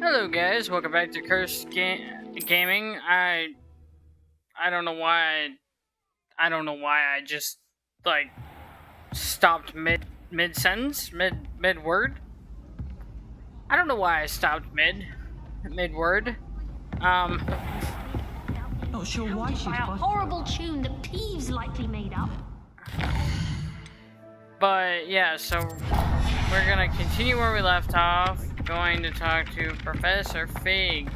Hello guys, welcome back to Gaming. I don't know why I just like stopped mid sentence, mid word. I don't know why I stopped mid word. Not sure why she's by a horrible tune that Peeves likely made up. But yeah, so we're gonna continue where we left off. Going to talk to Professor Fig.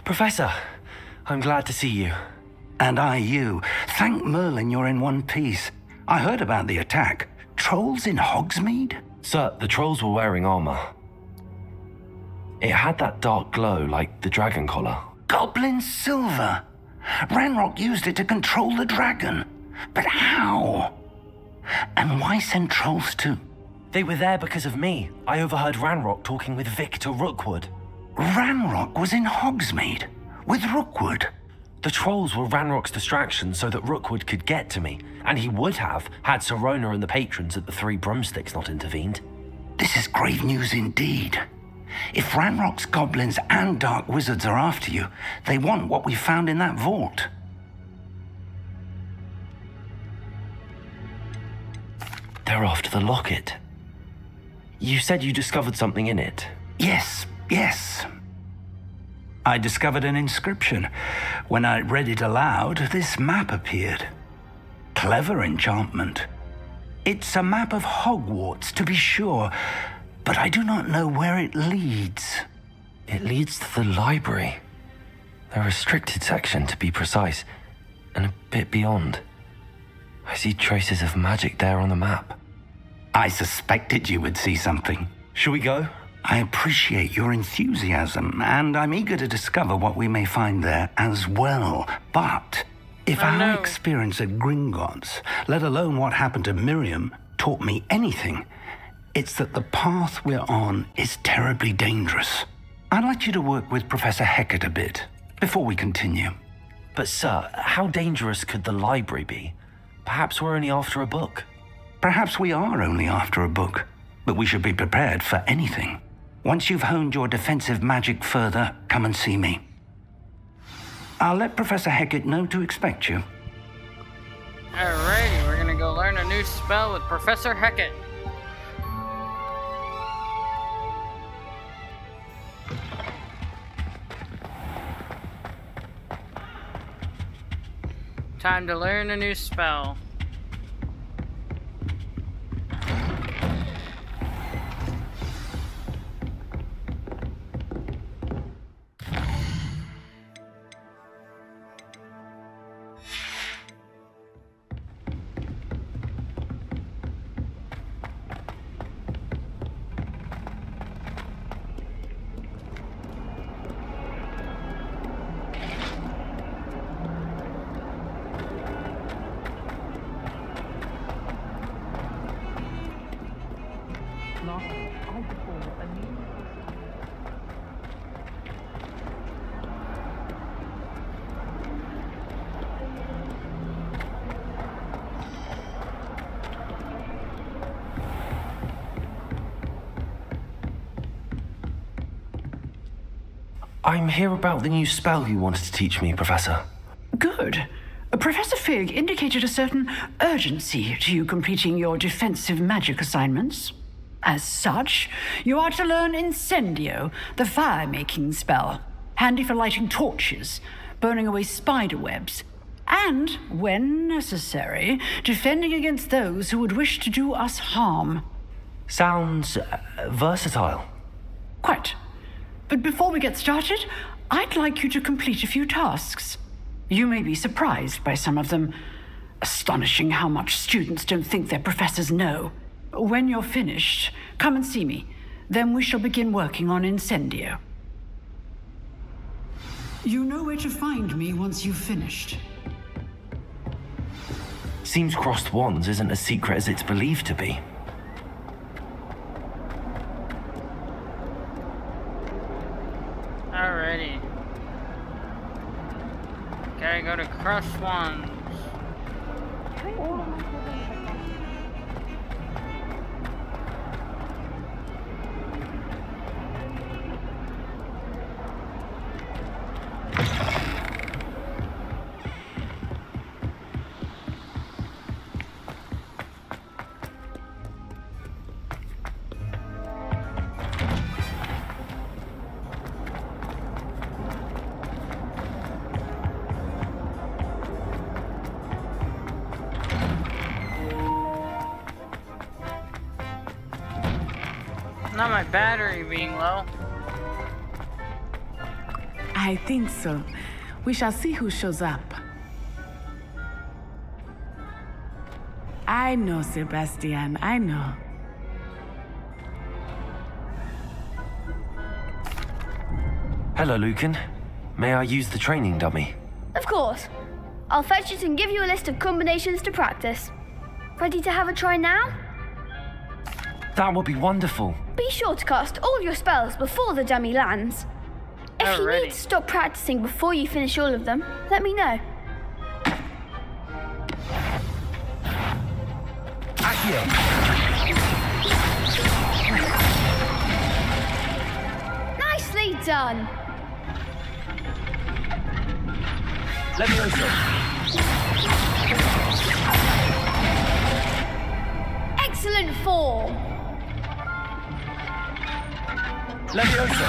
Professor, I'm glad to see you. And I you. Thank Merlin you're in one piece. I heard about the attack. Trolls in Hogsmeade? Sir, the trolls were wearing armor. It had that dark glow like the dragon collar. Goblin silver. Ranrock used it to control the dragon. But how? And why send trolls too? They were there because of me. I overheard Ranrock talking with Victor Rookwood. Ranrock was in Hogsmeade with Rookwood. The trolls were Ranrock's distraction so that Rookwood could get to me, and he would have had Sirona and the patrons at the Three Broomsticks not intervened. This is grave news indeed. If Ranrock's goblins and dark wizards are after you, they want what we found in that vault. They're after the locket. You said you discovered something in it. Yes. I discovered an inscription. When I read it aloud, this map appeared. Clever enchantment. It's a map of Hogwarts, to be sure, but I do not know where it leads. It leads to the library. The restricted section, to be precise, and a bit beyond. I see traces of magic there on the map. I suspected you would see something. Shall we go? I appreciate your enthusiasm, and I'm eager to discover what we may find there as well. But if our experience at Gringotts, let alone what happened to Miriam, taught me anything, it's that the path we're on is terribly dangerous. I'd like you to work with Professor Hecat a bit before we continue. But sir, how dangerous could the library be? Perhaps we're only after a book. Perhaps we are only after a book, but we should be prepared for anything. Once you've honed your defensive magic further, come and see me. I'll let Professor Hecat know to expect you. Alrighty, we're gonna go learn a new spell with Professor Hecat. Time to learn a new spell. I'm here about the new spell you wanted to teach me, Professor. Good. Professor Fig indicated a certain urgency to you completing your defensive magic assignments. As such, you are to learn Incendio, the fire-making spell, handy for lighting torches, burning away spider webs, and, when necessary, defending against those who would wish to do us harm. Sounds versatile. Quite. But before we get started, I'd like you to complete a few tasks. You may be surprised by some of them. Astonishing how much students don't think their professors know. When you're finished, come and see me. Then we shall begin working on Incendio. You know where to find me once you've finished. Seems crossed wands isn't as secret as it's believed to be. Alrighty. Gotta go to Crossed Wands. Not my battery being low. I think so. We shall see who shows up. I know, Sebastian, I know. Hello, Lucan. May I use the training dummy? Of course. I'll fetch it and give you a list of combinations to practice. Ready to have a try now? That would be wonderful. Be sure to cast all your spells before the dummy lands. If you Alrighty. need to stop practicing before you finish all of them, let me know. Accio! Nicely done. Levioso! Excellent form. Levioso!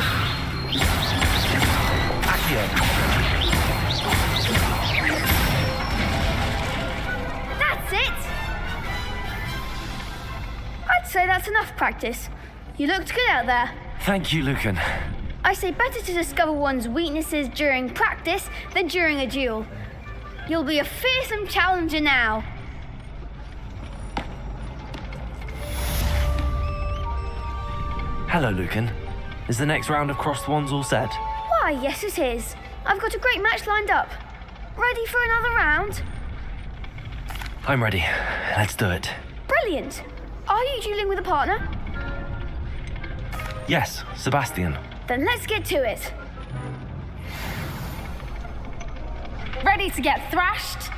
Accio! That's it. I'd say that's enough practice. You looked good out there. Thank you, Lucan. I say better to discover one's weaknesses during practice than during a duel. You'll be a fearsome challenger now. Hello, Lucan. Is the next round of Crossed Wands all set? Why, yes it is. I've got a great match lined up. Ready for another round? I'm ready. Let's do it. Brilliant. Are you dueling with a partner? Yes, Sebastian. Then let's get to it. Ready to get thrashed?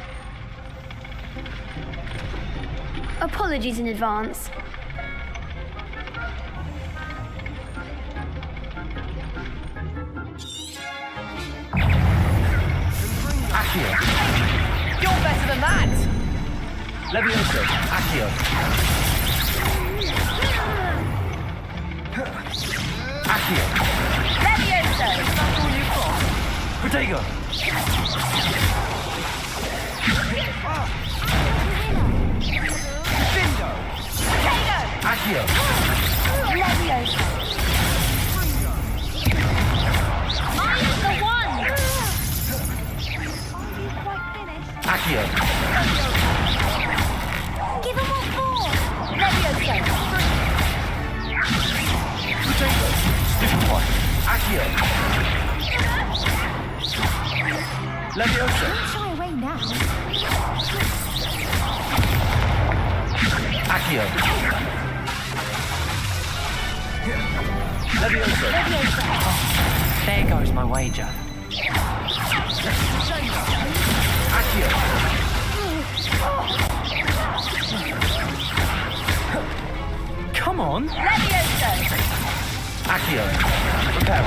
Apologies in advance. Accio! You're better than that! Levioso! Accio! Accio! Levioso! That's all you've got. Protego! Bingo! Potato! Accio! Levioso! Minus the one! Accio! Give him what for! Levioso! Protego! Stiff one! Accio! Levioso! Shy away now. Accio! Levioso! There goes my wager. Accio! Come on. Levioso! Accio! Repel!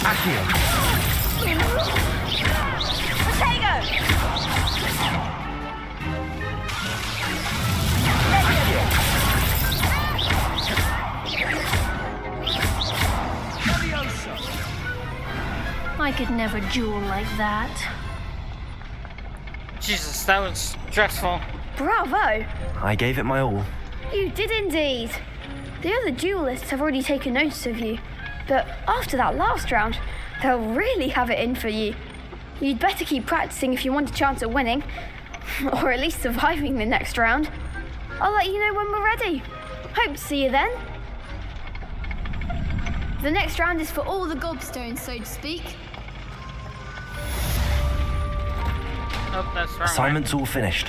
Accio! Potato! I could never duel like that. Jesus, that was stressful. Bravo! I gave it my all. You did indeed. The other duelists have already taken notice of you, but after that last round, they'll really have it in for you. You'd better keep practicing if you want a chance at winning, or at least surviving the next round. I'll let you know when we're ready. Hope to see you then. The next round is for all the gobstones, so to speak. Oh, that's wrong. Assignment's all finished.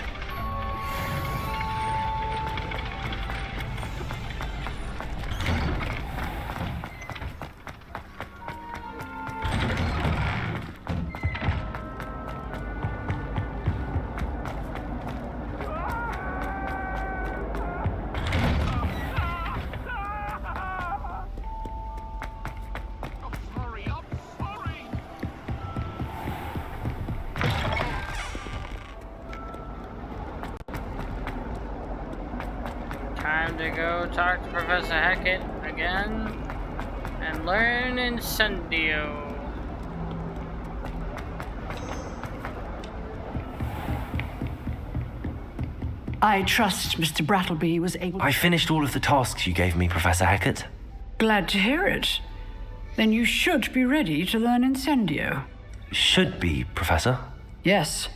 Time to go talk to Professor Hackett again and learn Incendio. I trust Mr. Brattleby was able to... I finished all of the tasks you gave me, Professor Hackett. Glad to hear it. Then you should be ready to learn Incendio. Should be, Professor. Yes.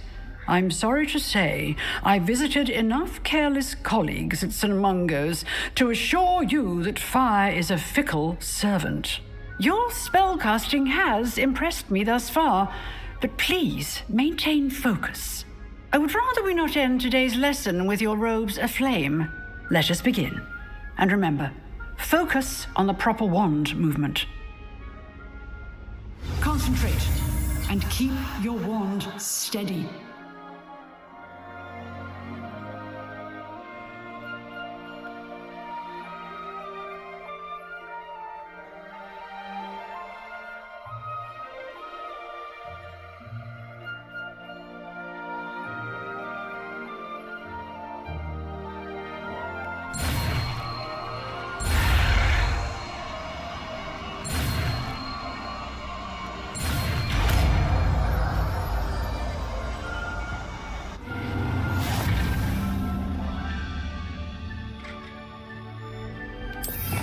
I'm sorry to say, I visited enough careless colleagues at St. Mungo's to assure you that fire is a fickle servant. Your spellcasting has impressed me thus far, but please maintain focus. I would rather we not end today's lesson with your robes aflame. Let us begin. And remember, focus on the proper wand movement. Concentrate and keep your wand steady.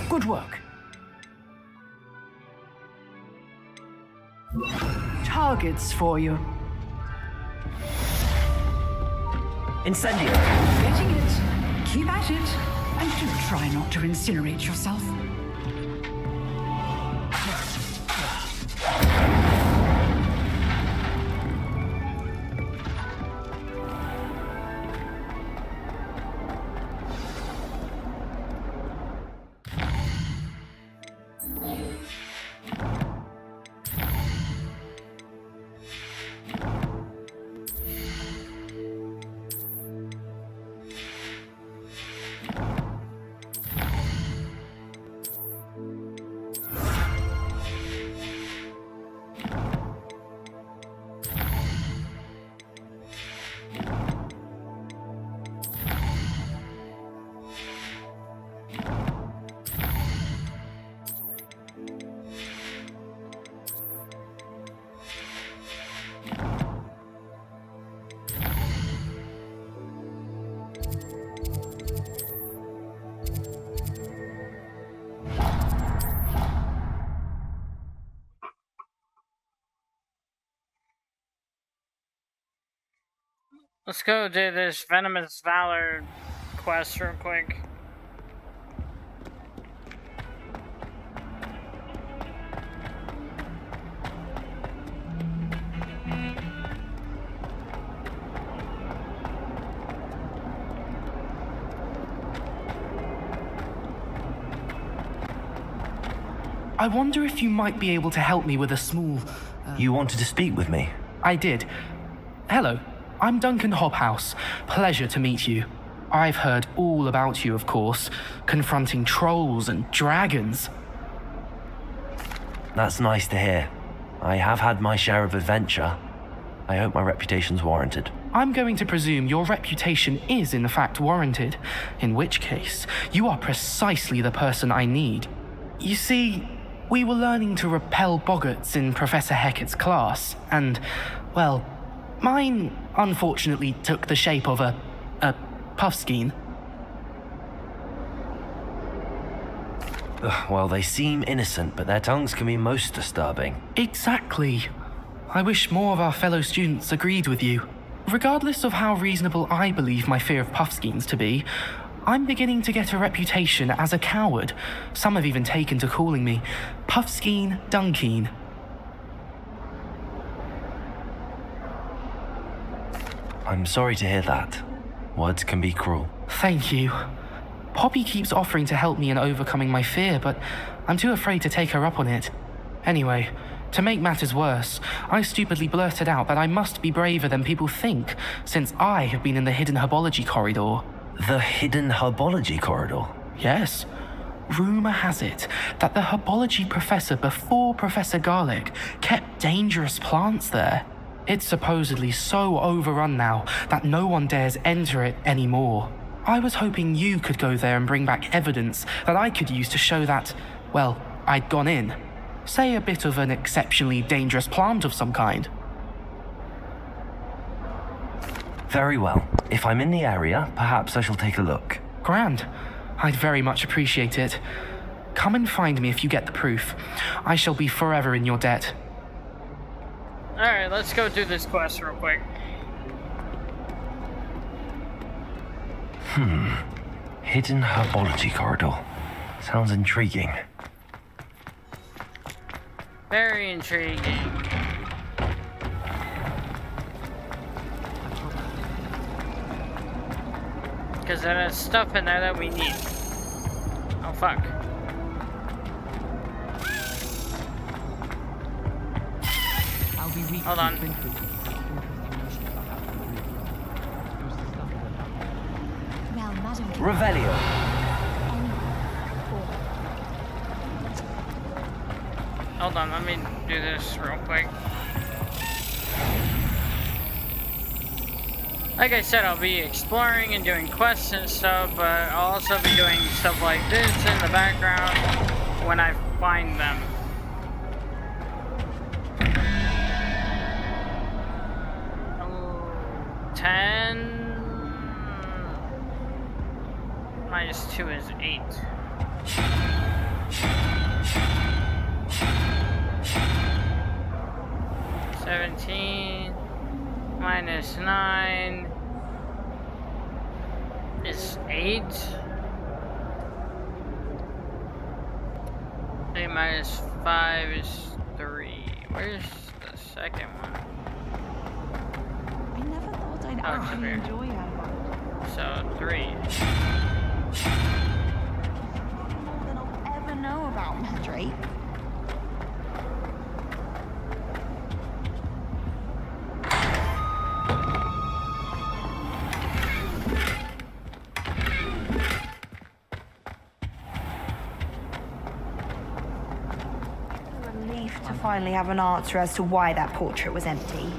Good work. Targets for you. Incendio. Getting it. Keep at it. And do try not to incinerate yourself. Let's go do this Venomous Valor quest real quick. I wonder if you might be able to help me with a small... You wanted to speak with me? I did. Hello, I'm Duncan Hobhouse. Pleasure to meet you. I've heard all about you, of course, confronting trolls and dragons. That's nice to hear. I have had my share of adventure. I hope my reputation's warranted. I'm going to presume your reputation is in fact warranted, in which case, you are precisely the person I need. You see, we were learning to repel boggarts in Professor Hackett's class, and, well, mine unfortunately took the shape of a puffskein. Well, they seem innocent, but their tongues can be most disturbing. Exactly. I wish more of our fellow students agreed with you. Regardless of how reasonable I believe my fear of puffskeins to be, I'm beginning to get a reputation as a coward. Some have even taken to calling me Puffskein Dunkeen. I'm sorry to hear that. Words can be cruel. Thank you. Poppy keeps offering to help me in overcoming my fear, but I'm too afraid to take her up on it. Anyway, to make matters worse, I stupidly blurted out that I must be braver than people think, since I have been in the hidden herbology corridor. The hidden herbology corridor? Yes. Rumour has it that the herbology professor before Professor Garlic kept dangerous plants there. It's supposedly so overrun now that no one dares enter it anymore. I was hoping you could go there and bring back evidence that I could use to show that, well, I'd gone in. Say a bit of an exceptionally dangerous plant of some kind. Very well. If I'm in the area, perhaps I shall take a look. Grand. I'd very much appreciate it. Come and find me if you get the proof. I shall be forever in your debt. Alright, let's go do this quest real quick. Hidden herbology corridor. Sounds intriguing. Very intriguing. Because there's stuff in there that we need. Oh, fuck. Hold on. Well, Madam can Revelio. Hold on, let me do this real quick. Like I said, I'll be exploring and doing quests and stuff, but I'll also be doing stuff like this in the background when I find them. Oh, 10 minus 2 is 8. Minus 9 is 8. 8 minus 5 is 3. Where's the second one? I never thought I'd Oh, it's actually up here. enjoy her. So 3. More than I'll ever know about Mandrake. To finally have an answer as to why that portrait was empty.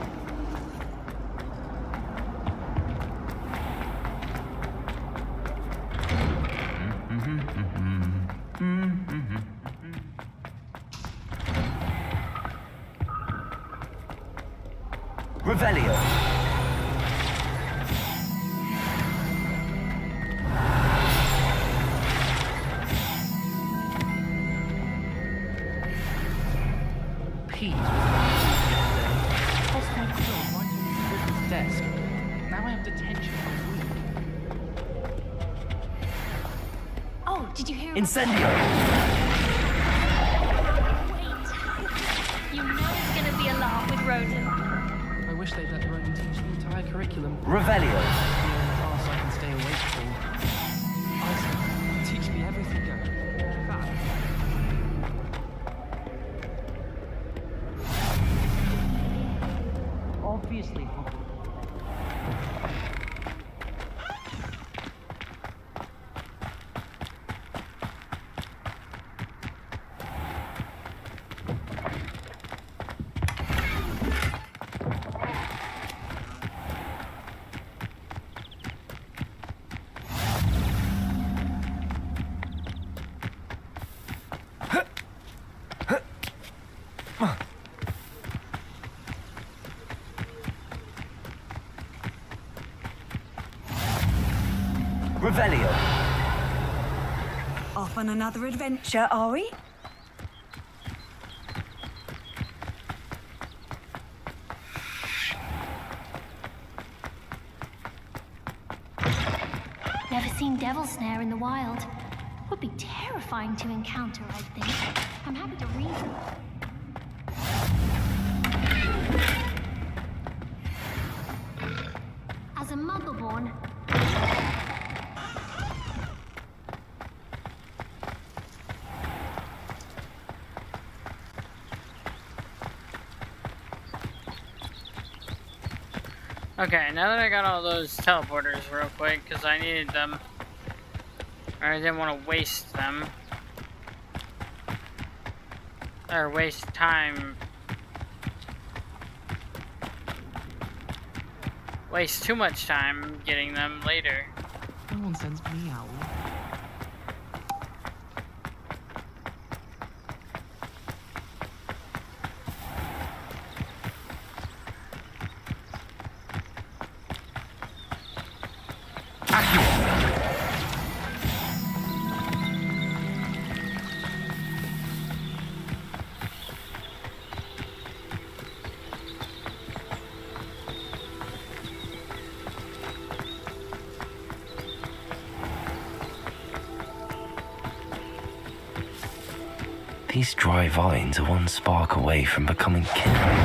Revelio. Pete. Desk. Now I have detention. Oh, did you hear? Incendio. Wait. You know it's gonna be a laugh with Roden. I wish they'd let Roden teach the entire curriculum. Revelio. The only class I can stay awake for. Isaac, teach me everything. Go. Obviously. Revelio. Off on another adventure, are we? Never seen devil snare in the wild. Would be terrifying to encounter, I think. I'm happy to read them. As a Muggleborn, Okay, now that I got all those teleporters real quick, because I needed them. I didn't want to waste them. Or waste time. Waste too much time getting them later. No one sends me out. These dry vines are one spark away from becoming kindling.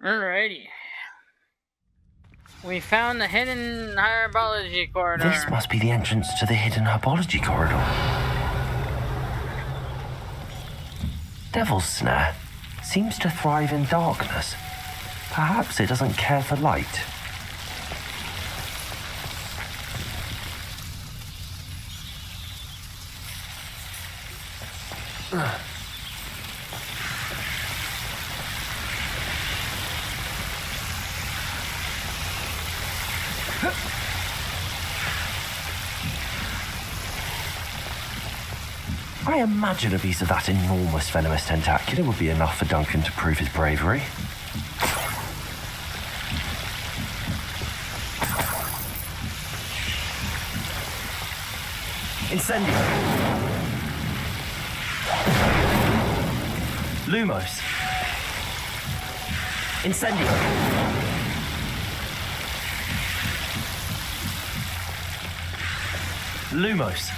Alrighty. We found the hidden herbology corridor. This must be the entrance to the hidden herbology corridor. Devil's snare seems to thrive in darkness. Perhaps it doesn't care for light. I imagine a piece of that enormous venomous tentacular would be enough for Duncan to prove his bravery. Incendio. Lumos. Incendio. Lumos.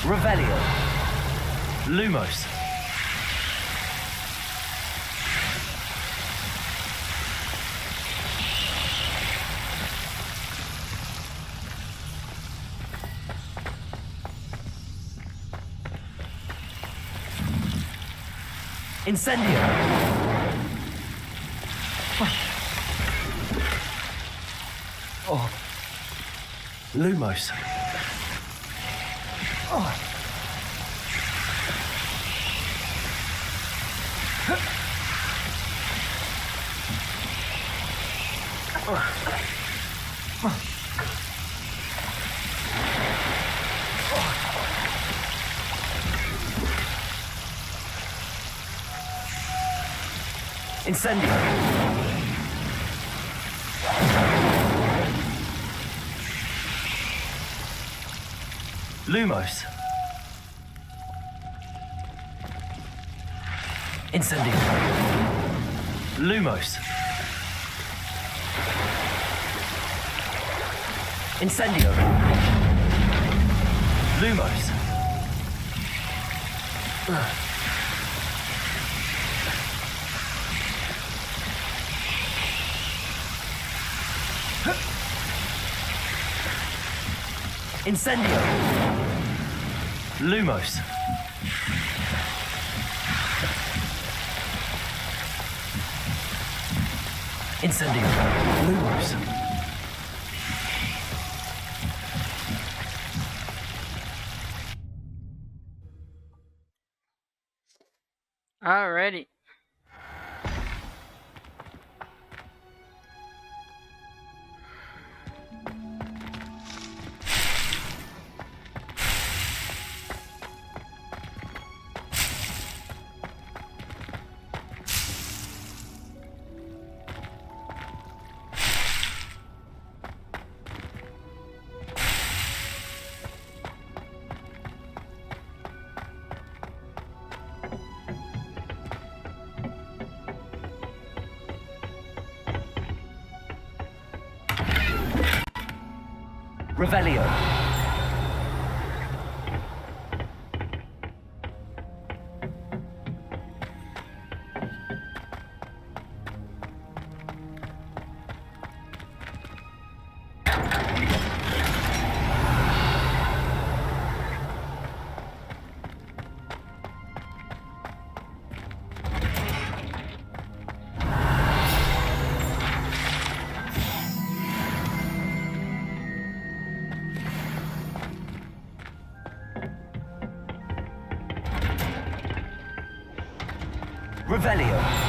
Revelio. Lumos. Incendio. Oh. Lumos. Oh. Incendio. Lumos. Incendio. Lumos. Incendio. Lumos. Incendio. Lumos. Incendio. Lumos. Alrighty. Revelio. Revelio.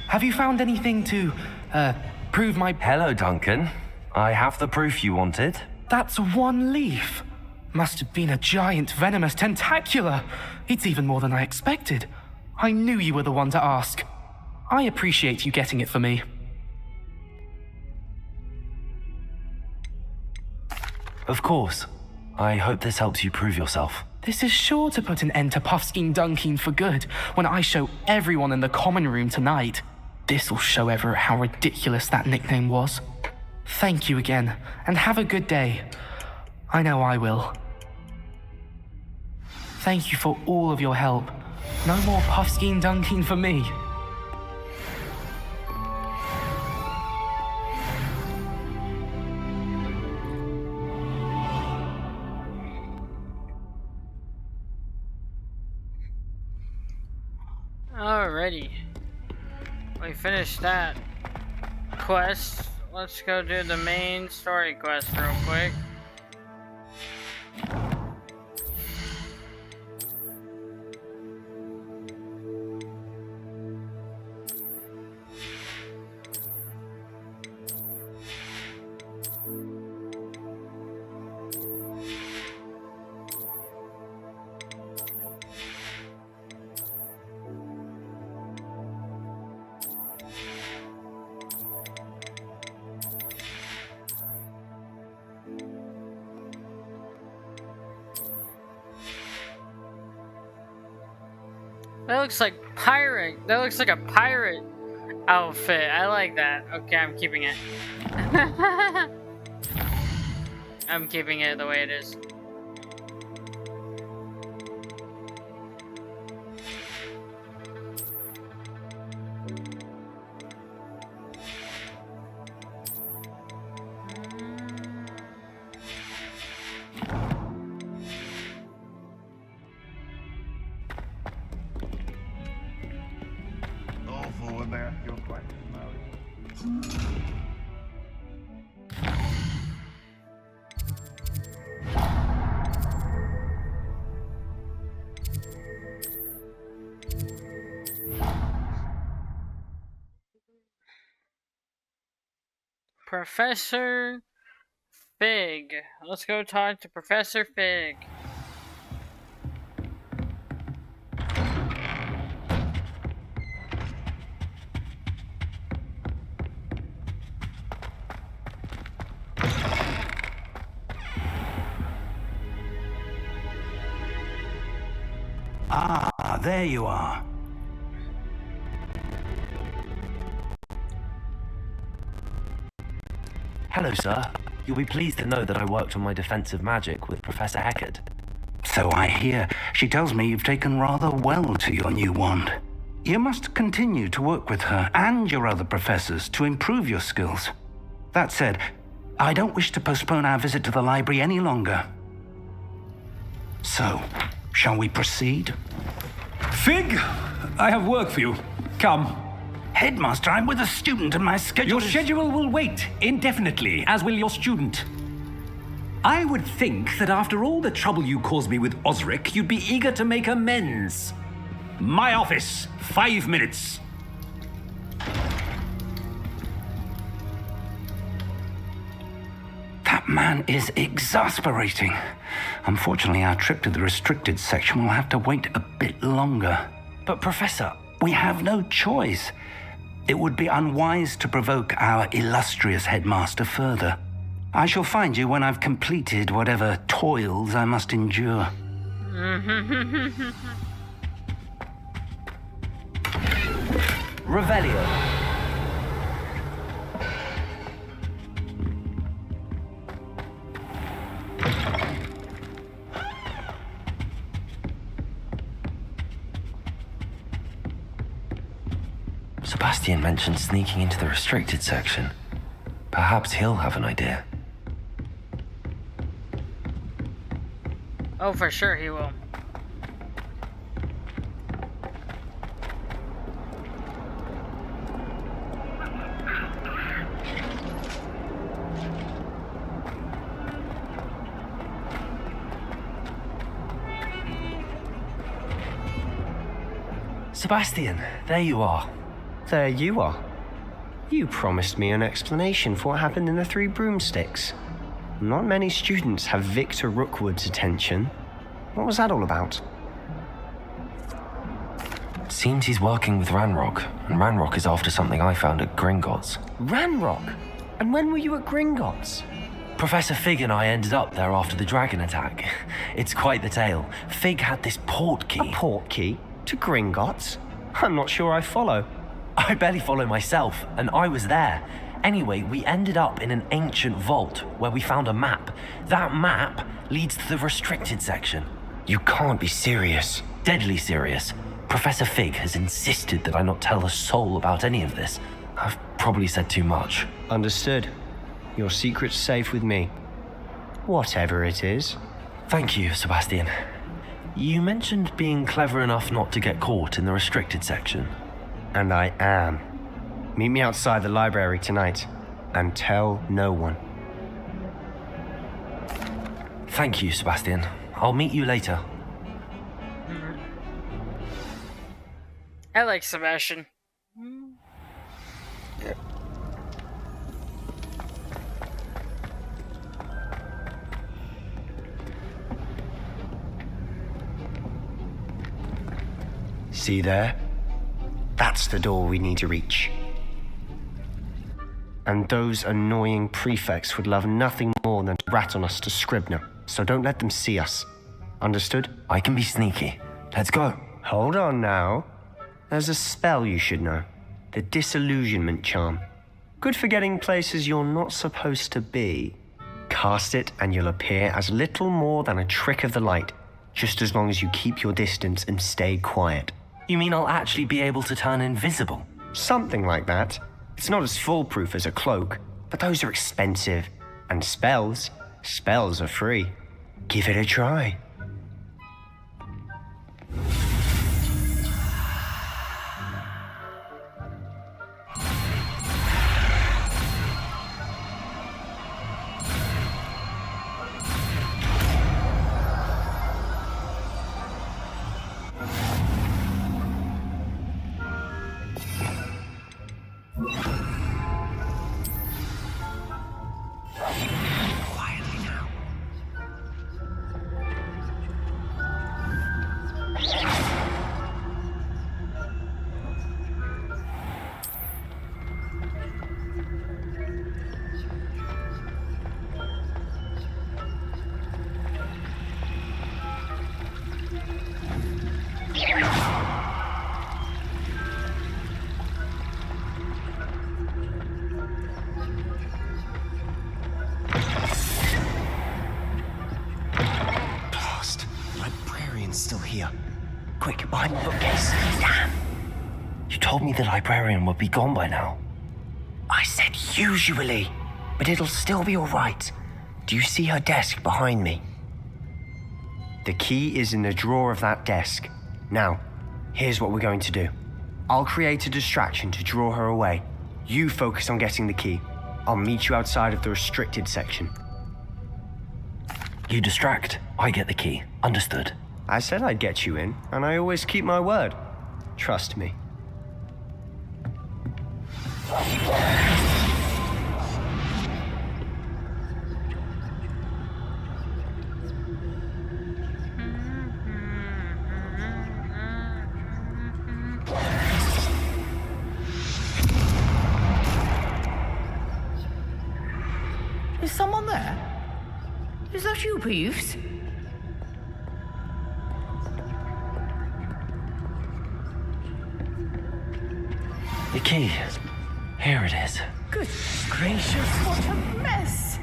Have you found anything to, prove my... Hello, Duncan. I have the proof you wanted. That's one leaf. Must have been a giant venomous tentacula. It's even more than I expected. I knew you were the one to ask. I appreciate you getting it for me. Of course. I hope this helps you prove yourself. This is sure to put an end to Puffskein Dunkeen for good when I show everyone in the common room tonight. This'll show Everett how ridiculous that nickname was. Thank you again, and have a good day. I know I will. Thank you for all of your help. No more Puffskein Dunkeen for me. Alrighty. We finished that quest. Let's go do the main story quest real quick. That looks like pirate. That looks like a pirate outfit. I like that. Okay, I'm keeping it. I'm keeping it the way it is. Professor Fig. Let's go talk to Professor Fig. Ah, there you are. Hello, sir. You'll be pleased to know that I worked on my defensive magic with Professor Heckard. So I hear. She tells me you've taken rather well to your new wand. You must continue to work with her and your other professors to improve your skills. That said, I don't wish to postpone our visit to the library any longer. So, shall we proceed? Fig, I have work for you. Come. Headmaster, I'm with a student and my schedule Your schedule will wait indefinitely, as will your student. I would think that after all the trouble you caused me with Osric, you'd be eager to make amends. My office, 5 minutes. That man is exasperating. Unfortunately, our trip to the restricted section will have to wait a bit longer. But Professor... We have no choice. It would be unwise to provoke our illustrious headmaster further. I shall find you when I've completed whatever toils I must endure. Revelio. Sebastian mentioned sneaking into the restricted section. Perhaps he'll have an idea. Oh, for sure he will. Sebastian, there you are. There you are. You promised me an explanation for what happened in the Three Broomsticks. Not many students have Victor Rookwood's attention. What was that all about? Seems he's working with Ranrock, and Ranrock is after something I found at Gringotts. Ranrock? And when were you at Gringotts? Professor Fig and I ended up there after the dragon attack. It's quite the tale. Fig had this port key. A port key? To Gringotts? I'm not sure I follow. I barely follow myself, and I was there. Anyway, we ended up in an ancient vault where we found a map. That map leads to the restricted section. You can't be serious. Deadly serious. Professor Fig has insisted that I not tell a soul about any of this. I've probably said too much. Understood. Your secret's safe with me. Whatever it is. Thank you, Sebastian. You mentioned being clever enough not to get caught in the restricted section. And I am. Meet me outside the library tonight, and tell no one. Thank you, Sebastian. I'll meet you later. I like Sebastian. See there? That's the door we need to reach. And those annoying prefects would love nothing more than to rat on us to Scribner, so don't let them see us. Understood? I can be sneaky. Let's go. Hold on now. There's a spell you should know. The Disillusionment Charm. Good for getting places you're not supposed to be. Cast it and you'll appear as little more than a trick of the light, just as long as you keep your distance and stay quiet. You mean I'll actually be able to turn invisible? Something like that. It's not as foolproof as a cloak, but those are expensive. And spells are free. Give it a try. Still here. Quick, behind the bookcase. Damn! You told me the librarian would be gone by now. I said usually, but it'll still be all right. Do you see her desk behind me? The key is in the drawer of that desk. Now, here's what we're going to do. I'll create a distraction to draw her away. You focus on getting the key. I'll meet you outside of the restricted section. You distract, I get the key. Understood. I said I'd get you in, and I always keep my word. Trust me. Is someone there? Is that you, Peeves? The key. Here it is. Good gracious, what a mess!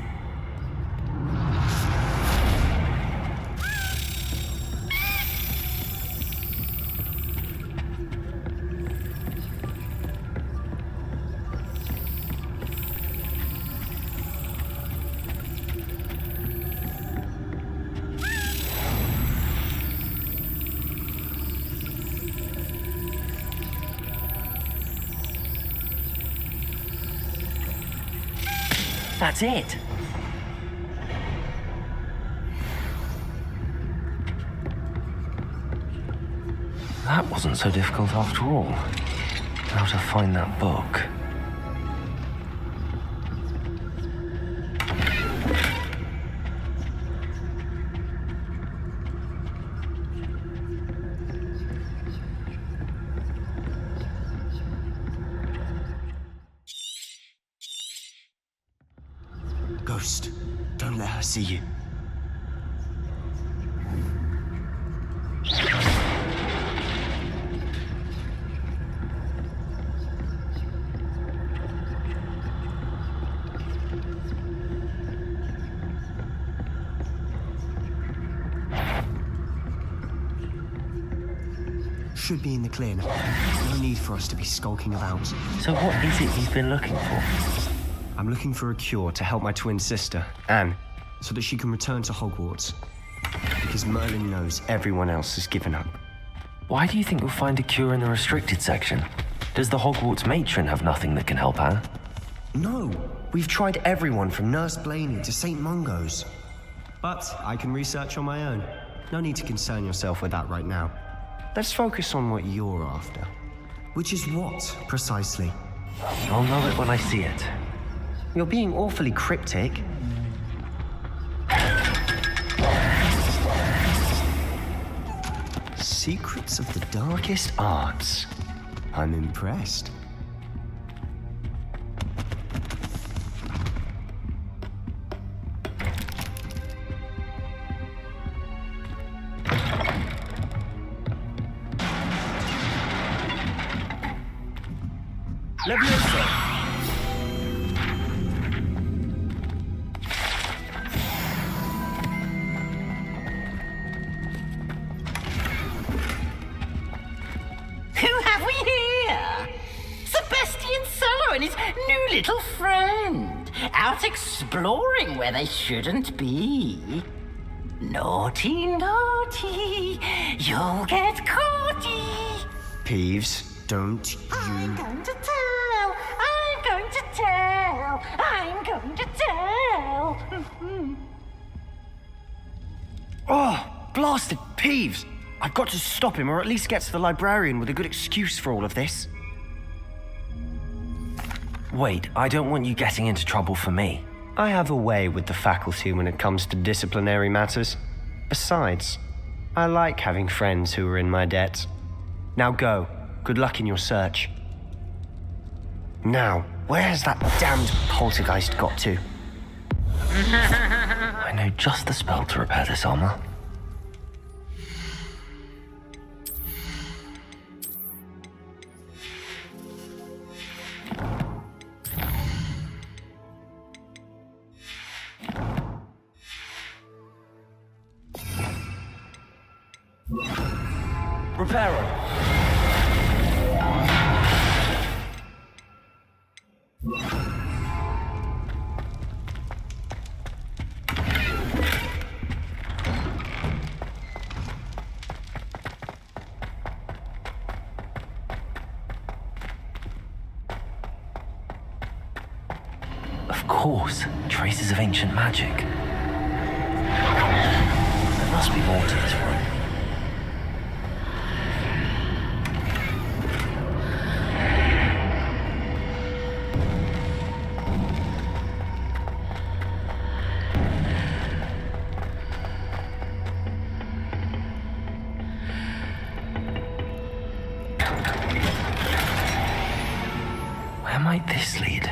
That's it. That wasn't so difficult after all. How to find that book. Ghost, don't let her see you. Should be in the clear now. No need for us to be skulking about. So what is it you've been looking for? I'm looking for a cure to help my twin sister, Anne, so that she can return to Hogwarts. Because Merlin knows everyone else has given up. Why do you think you'll find a cure in the restricted section? Does the Hogwarts matron have nothing that can help Anne? No, we've tried everyone from Nurse Blaney to St. Mungo's. But I can research on my own. No need to concern yourself with that right now. Let's focus on what you're after. Which is what, precisely? I'll know it when I see it. You're being awfully cryptic. Secrets of the darkest arts. I'm impressed. Leviosa! And his new little friend, out exploring where they shouldn't be. Naughty, naughty, you'll get caughty. Peeves, don't you... I'm going to tell, I'm going to tell, I'm going to tell. Oh, blasted Peeves! I've got to stop him, or at least get to the librarian with a good excuse for all of this. Wait, I don't want you getting into trouble for me. I have a way with the faculty when it comes to disciplinary matters. Besides, I like having friends who are in my debt. Now go. Good luck in your search. Now, where's that damned poltergeist got to? I know just the spell to repair this armor. Reparo. Of course, traces of ancient magic. There must be more to this room. Where might this lead?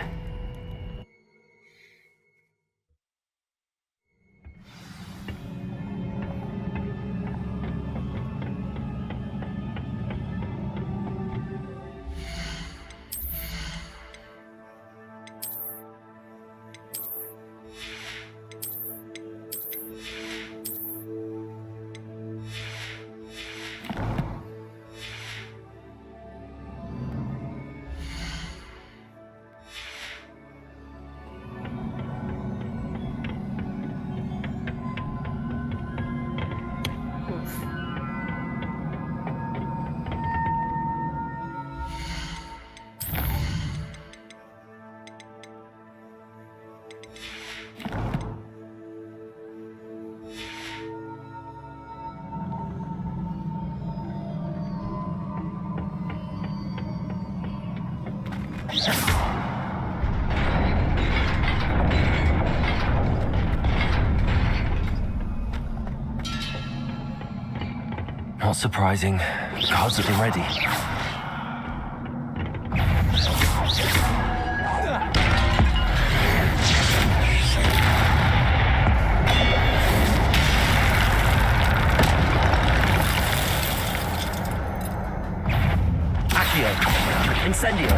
Not surprising. Guards at the ready. Accio. Incendio.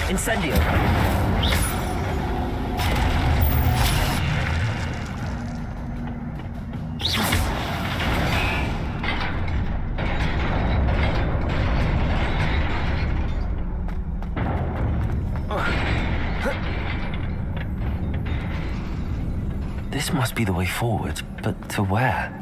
Incendio. This must be the way forward, but to where?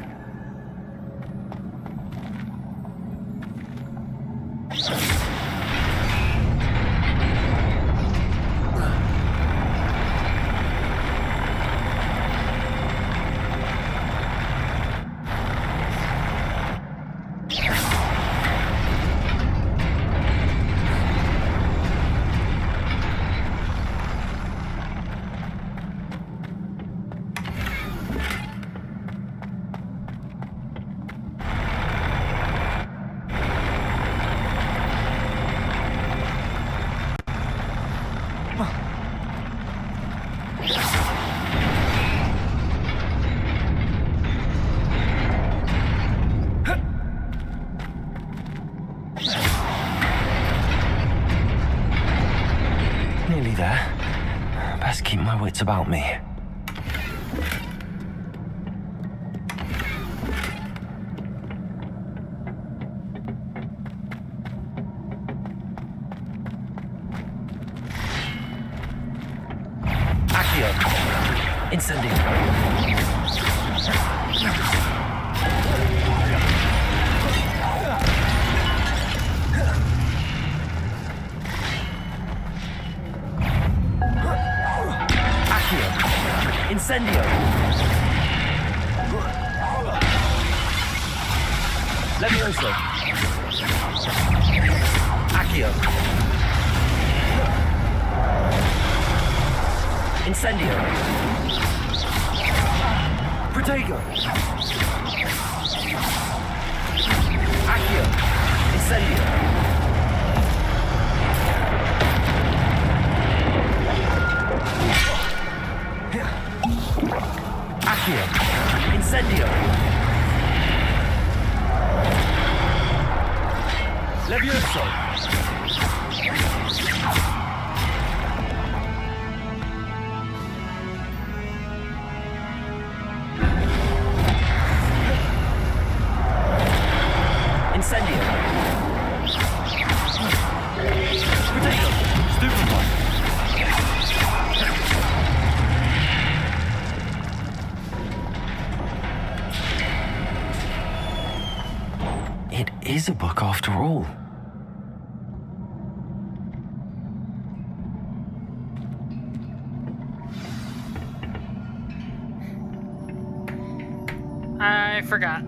Nearly there. Best keep my wits about me. Accio. Incendio. Incendio! Levioso! Accio! Incendio! Protego! Accio! Incendio! Accio! is a book after all. I forgot.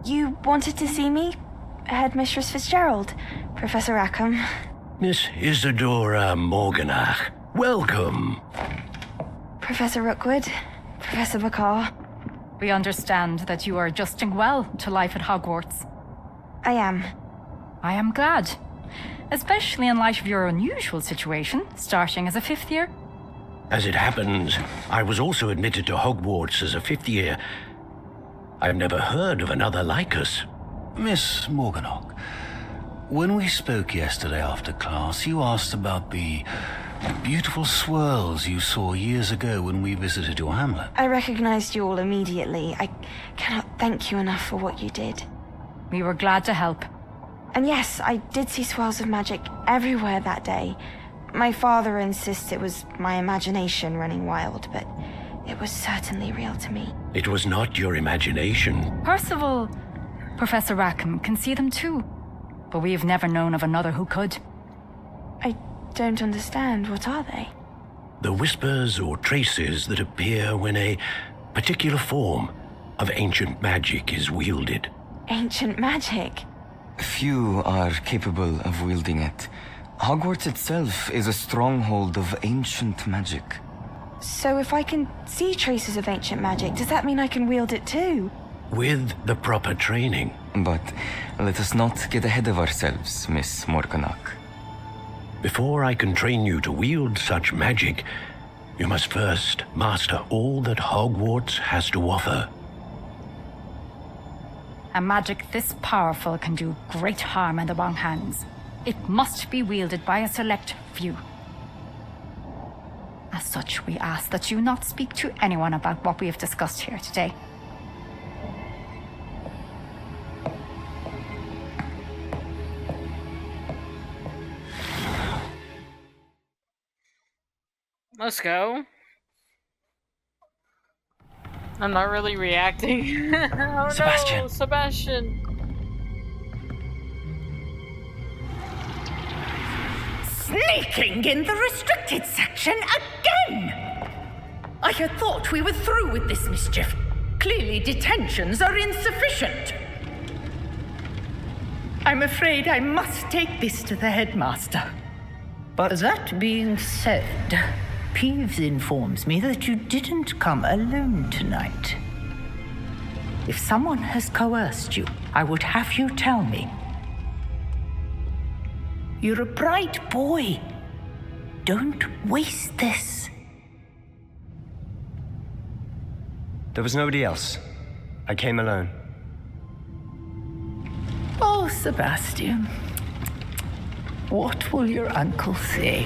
You wanted to see me? Headmistress Fitzgerald, Professor Rackham. Miss Isadora Morganach, welcome. Professor Rookwood, Professor McCaw. We understand that you are adjusting well to life at Hogwarts. I am. I am glad. Especially in light of your unusual situation, starting as a 5th year. As it happens, I was also admitted to Hogwarts as a 5th year. I've never heard of another like us. Miss Morganach, when we spoke yesterday after class, you asked about the beautiful swirls you saw years ago when we visited your hamlet. I recognized you all immediately. I cannot thank you enough for what you did. We were glad to help. And yes, I did see swirls of magic everywhere that day. My father insists it was my imagination running wild, but it was certainly real to me. It was not your imagination. Percival, Professor Rackham can see them too, but we have never known of another who could. I don't understand. What are they? The whispers or traces that appear when a particular form of ancient magic is wielded. Ancient magic? Few are capable of wielding it. Hogwarts itself is a stronghold of ancient magic. So if I can see traces of ancient magic, does that mean I can wield it too? With the proper training. But let us not get ahead of ourselves, Miss Morganach. Before I can train you to wield such magic, you must first master all that Hogwarts has to offer. A magic this powerful can do great harm in the wrong hands. It must be wielded by a select few. As such, we ask that you not speak to anyone about what we have discussed here today. Let's go. I'm not really reacting. Oh Sebastian. no, Sebastian. Sneaking in the restricted section again! I had thought we were through with this mischief. Clearly detentions are insufficient. I'm afraid I must take this to the headmaster. But that being said, Peeves informs me that you didn't come alone tonight. If someone has coerced you, I would have you tell me. You're a bright boy. Don't waste this. there was nobody else. I came alone. Oh, Sebastian. What will your uncle say?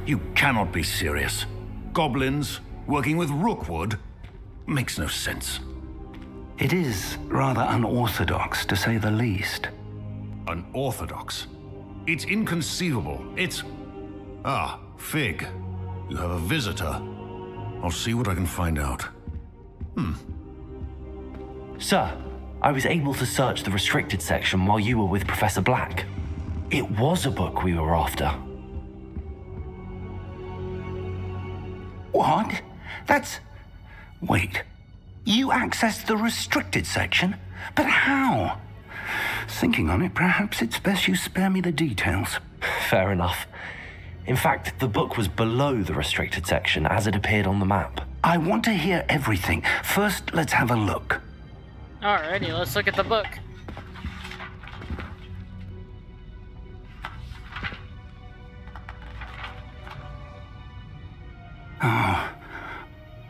You cannot be serious. Goblins working with Rookwood makes no sense. It is rather unorthodox, to say the least. Unorthodox? It's inconceivable. It's... Ah, Fig. You have a visitor. I'll see what I can find out. Sir, I was able to search the restricted section while you were with Professor Black. It was a book we were after. What? That's... Wait. You accessed the restricted section? But how? Thinking on it, perhaps it's best you spare me the details. Fair enough. In fact, the book was below the restricted section as it appeared on the map. I want to hear everything. First, let's have a look. Alrighty, let's look at the book.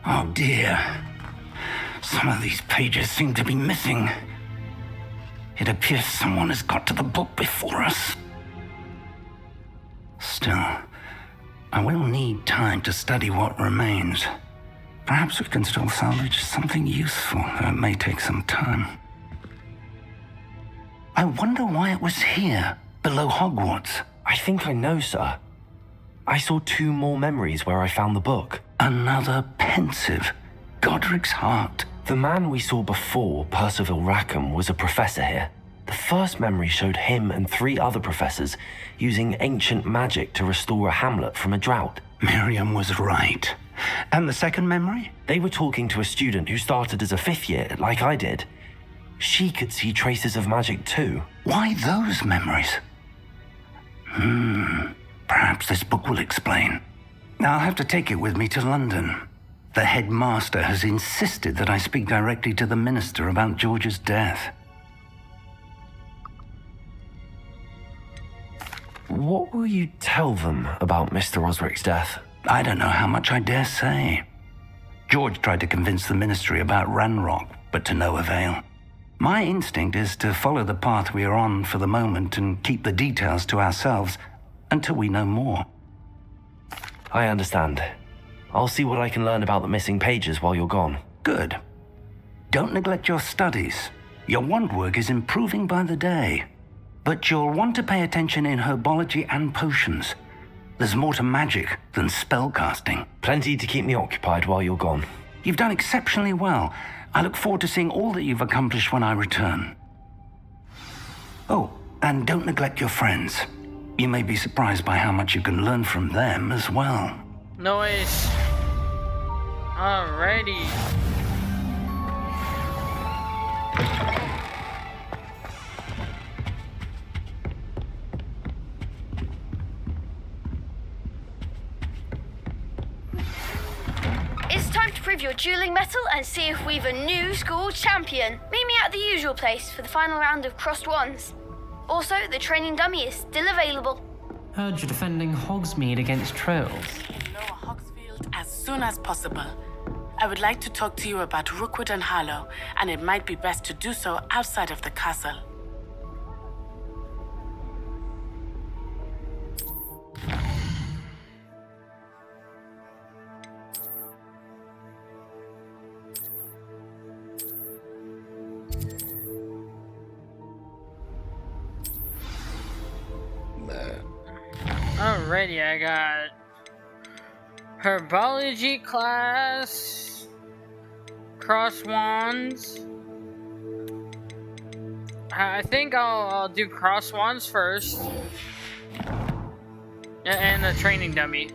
Oh dear. Some of these pages seem to be missing. It appears someone has got to the book before us. Still, I will need time to study what remains. Perhaps we can still salvage something useful, though it may take some time. I wonder why it was here, below Hogwarts. I think I know, sir. I saw 2 more memories where I found the book. Another pensive. Godric's heart. The man we saw before, Percival Rackham, was a professor here. The first memory showed him and 3 other professors using ancient magic to restore a hamlet from a drought. Miriam was right. And the second memory? They were talking to a student who started as a 5th year, like I did. She could see traces of magic too. Why those memories? Perhaps this book will explain. Now I'll have to take it with me to London. The headmaster has insisted that I speak directly to the minister about George's death. What will you tell them about Mr. Osric's death? I don't know how much I dare say. George tried to convince the ministry about Ranrock, but to no avail. My instinct is to follow the path we are on for the moment and keep the details to ourselves until we know more. I understand. I'll see what I can learn about the missing pages while you're gone. Good. Don't neglect your studies. Your wand work is improving by the day. But you'll want to pay attention in herbology and potions. There's more to magic than spellcasting. Plenty to keep me occupied while you're gone. You've done exceptionally well. I look forward to seeing all that you've accomplished when I return. Oh, and don't neglect your friends. You may be surprised by how much you can learn from them as well. Noise. Alrighty. time to prove your dueling mettle and see if we've a new school champion. Meet me at the usual place for the final round of crossed wands. Also, the training dummy is still available. Heard you're defending Hogsmeade against trolls. As soon as possible. I would like to talk to you about Rookwood and Harlow, and it might be best to do so outside of the castle. Alrighty, I got herbology class, cross wands. I think I'll do cross wands first, and the training dummy.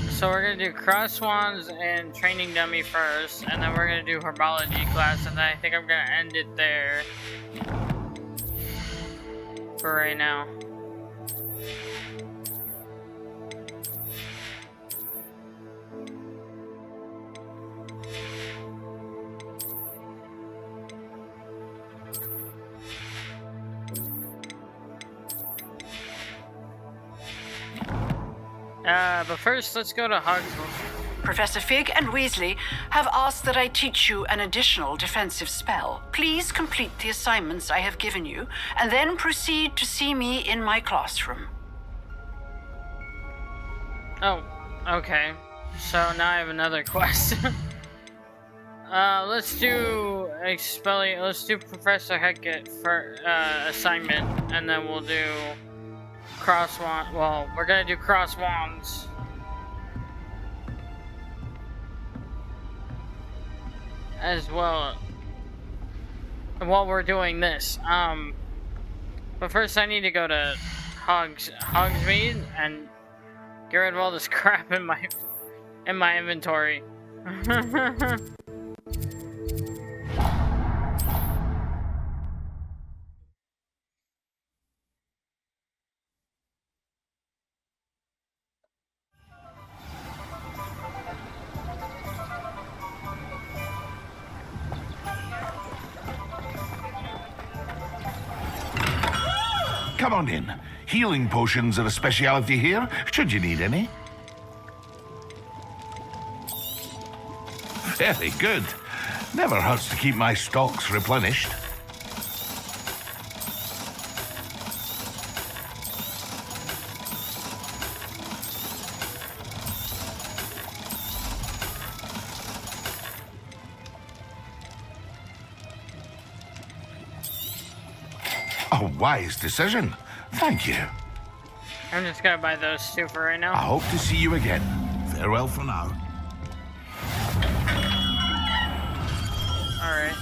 So we're gonna do cross wands and training dummy first, and then we're gonna do herbology class, and then I think I'm gonna end it there for right now. But first, let's go to Hogwarts. Professor Fig and Weasley have asked that I teach you an additional defensive spell. Please complete the assignments I have given you, and then proceed to see me in my classroom. Oh, okay. So now I have another quest. Let's do let's do Professor Hecat for assignment, and then we'll do cross wand. Well, we're gonna do cross wands. As well, while we're doing this, but first I need to go to Hogsmeade and get rid of all this crap in my inventory. Come on in. Healing potions are a speciality here, should you need any. Very good. Never hurts to keep my stocks replenished. A wise decision. Thank you. I'm just gonna buy those two for right now. I hope to see you again. Farewell for now. Alright.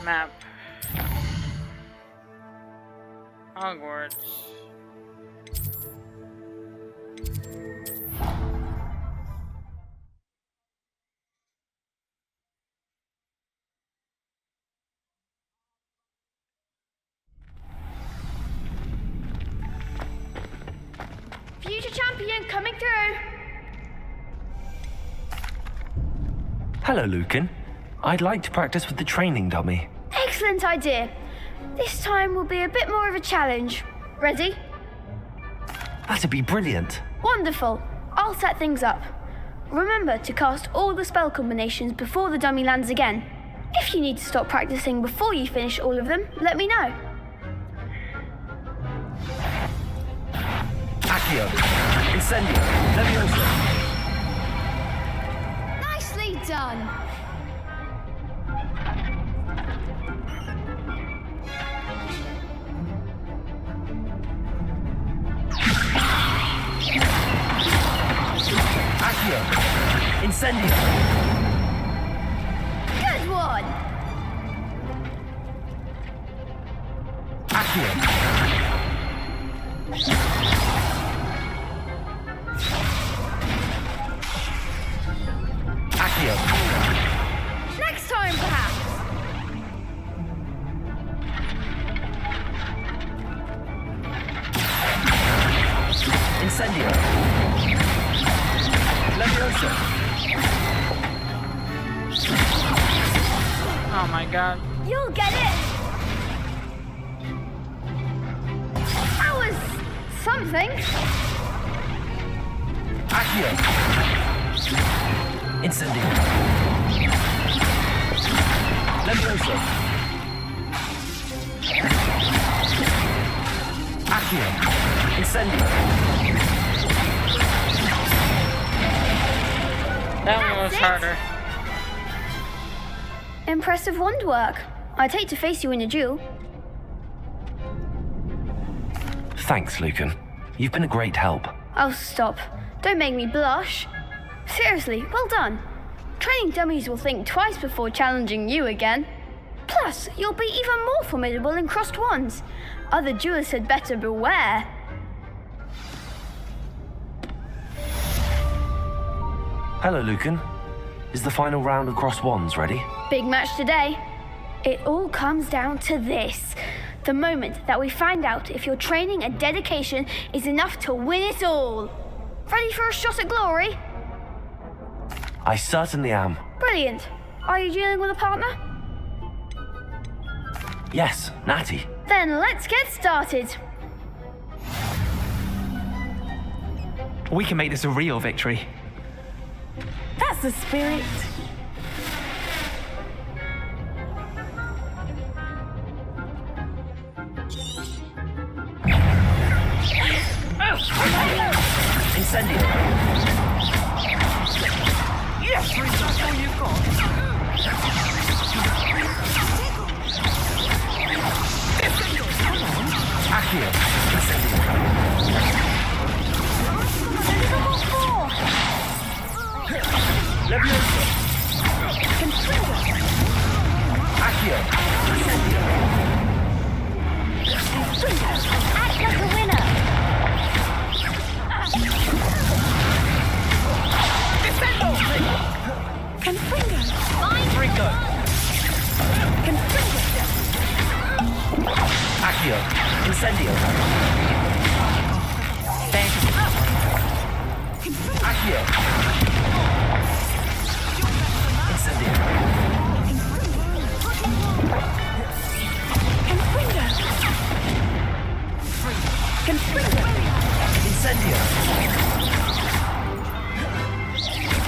Map. Hogwarts. Future champion coming through. Hello, Lucan. I'd like to practice with the training dummy. Excellent idea. This time will be a bit more of a challenge. Ready? That'd be brilliant. Wonderful. I'll set things up. Remember to cast all the spell combinations before the dummy lands again. If you need to stop practicing before you finish all of them, let me know. Accio. Incendio. Leviosa. Nicely done. Accio. Incendio. Good one. Accio. Accio. Next time, perhaps. Incendio. Leviosa. Oh my god. You'll get it. That was something. Accio. Incendio. Leviosa. Accio. Incendio. That one was harder. Impressive wand work. I'd hate to face you in a duel. Thanks, Lucan. You've been a great help. Oh, stop. Don't make me blush. Seriously, well done. Training dummies will think twice before challenging you again. Plus, you'll be even more formidable in crossed wands. Other duelists had better beware. Hello, Lucan. Is the final round of crossed wands ready? Big match today. It all comes down to this. The moment that we find out if your training and dedication is enough to win it all. Ready for a shot at glory? I certainly am. Brilliant. Are you dealing with a partner? Yes, Natty. Then let's get started. We can make this a real victory. That's the spirit. Incendio. Yes, that's all you've got. Accio. Incendio. Leviosa. Accio. Incendio. Act like a winner. Defendo. Confringo. Confringo. Confringo. Accio. Incendio. Accio. Incendio. Confringo. Confringo. Incendio.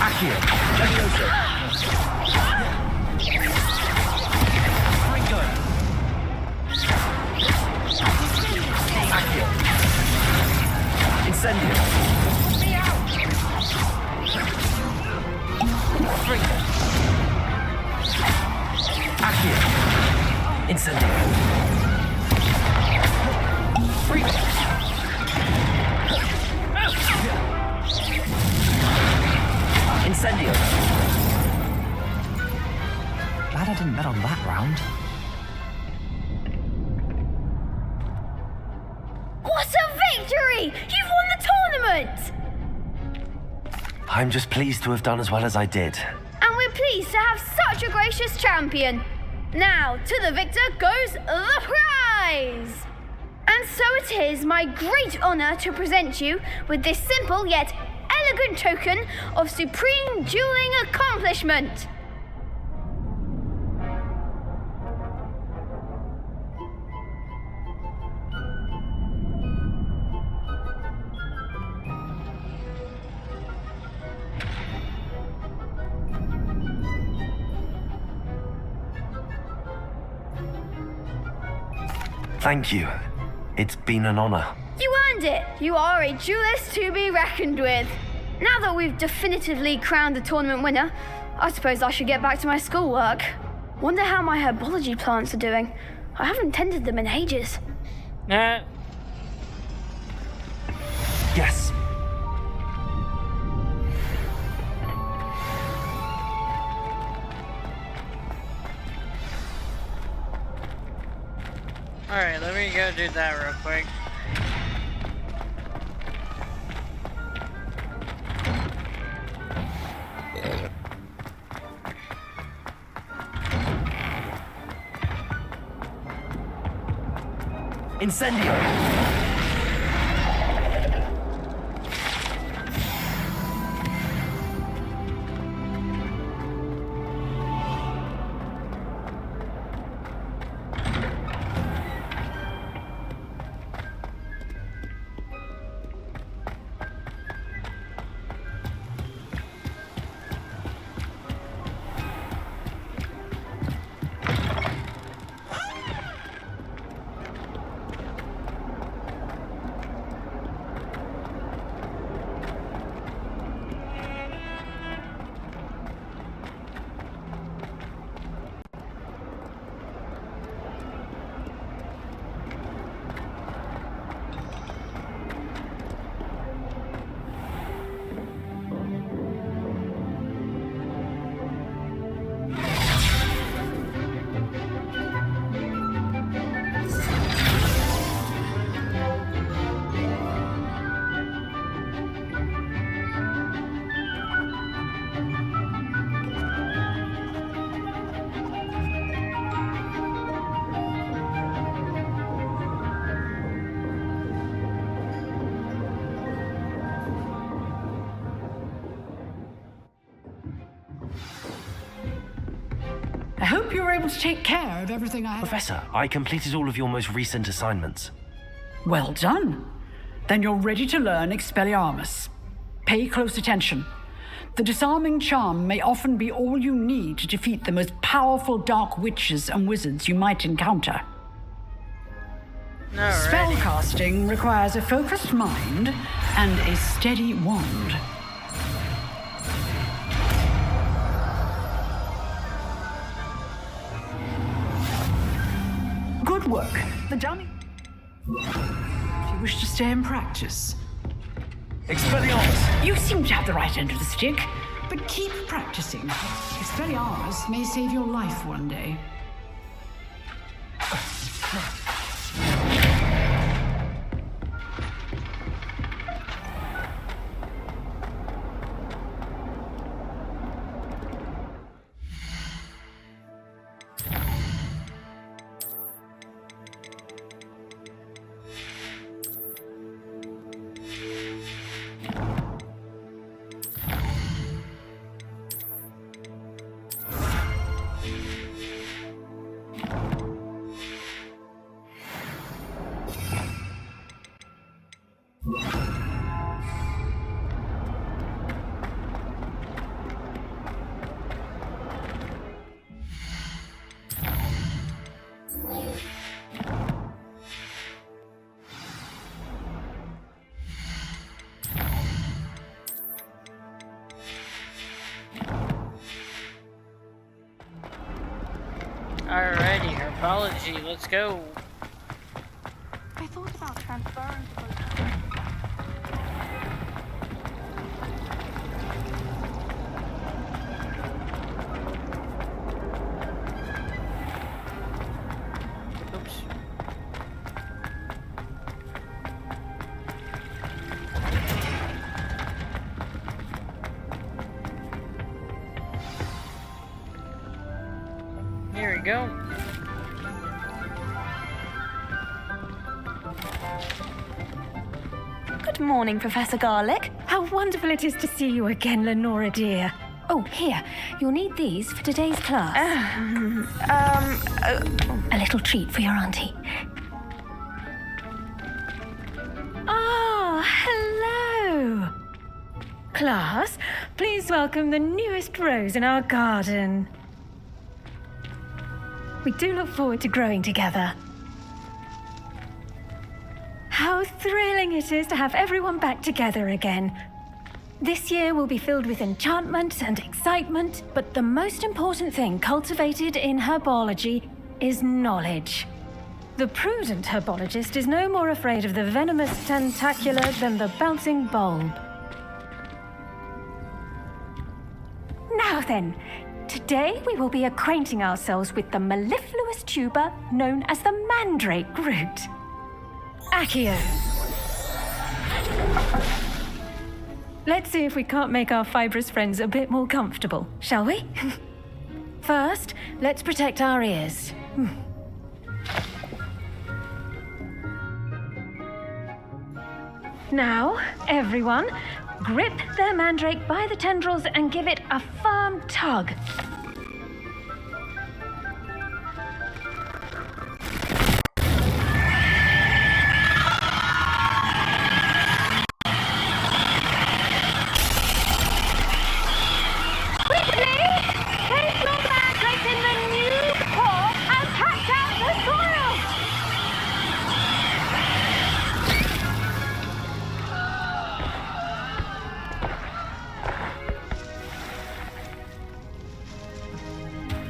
Accio. Leviosa. Confringo. Accio. Incendio. Confringo. Accio. Incendio. Confringo. Incendio. Glad I didn't bet on that round. What a victory! You've won the tournament! I'm just pleased to have done as well as I did. And we're pleased to have such a gracious champion. Now, to the victor goes the prize! And so it is my great honor to present you with this simple yet elegant token of supreme dueling accomplishment. Thank you. It's been an honor. You earned it. You are a duelist to be reckoned with. Now that we've definitively crowned the tournament winner, I suppose I should get back to my schoolwork. Wonder how my herbology plants are doing. I haven't tended them in ages. Yes. Alright, let me go do that real quick. Incendio! I hope you were able to take care of everything I had. Professor, I completed all of your most recent assignments. Well done. Then you're ready to learn Expelliarmus. Pay close attention. The disarming charm may often be all you need to defeat the most powerful dark witches and wizards you might encounter. Alrighty. Spellcasting requires a focused mind and a steady wand. Good work. The dummy. If you wish to stay in practice. Expelliarmus! You seem to have the right end of the stick, but keep practicing. Expelliarmus may save your life one day. Alrighty, herbology, let's go. I thought about transferring to both. Oops. Here we go. Good morning, Professor Garlick. How wonderful it is to see you again, Lenora dear. Oh, here. You'll need these for today's class. A little treat for your auntie. Ah, hello. Class, please welcome the newest rose in our garden. We do look forward to growing together. How thrilling it is to have everyone back together again. This year will be filled with enchantment and excitement, but the most important thing cultivated in herbology is knowledge. The prudent herbologist is no more afraid of the venomous tentacula than the bouncing bulb. Now then, today we will be acquainting ourselves with the mellifluous tuber known as the mandrake root. Accio. Let's see if we can't make our fibrous friends a bit more comfortable, shall we? First, let's protect our ears. Now, everyone, grip their mandrake by the tendrils and give it a firm tug.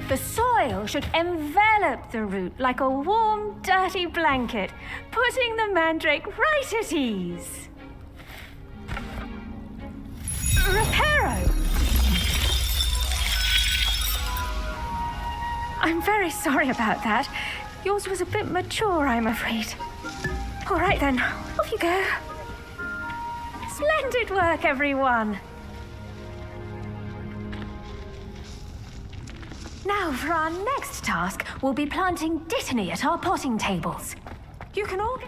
The soil should envelop the root like a warm, dirty blanket, putting the mandrake right at ease. Reparo! I'm very sorry about that. Yours was a bit mature, I'm afraid. All right then, off you go. Splendid work, everyone. Now, for our next task, we'll be planting dittany at our potting tables. You can all...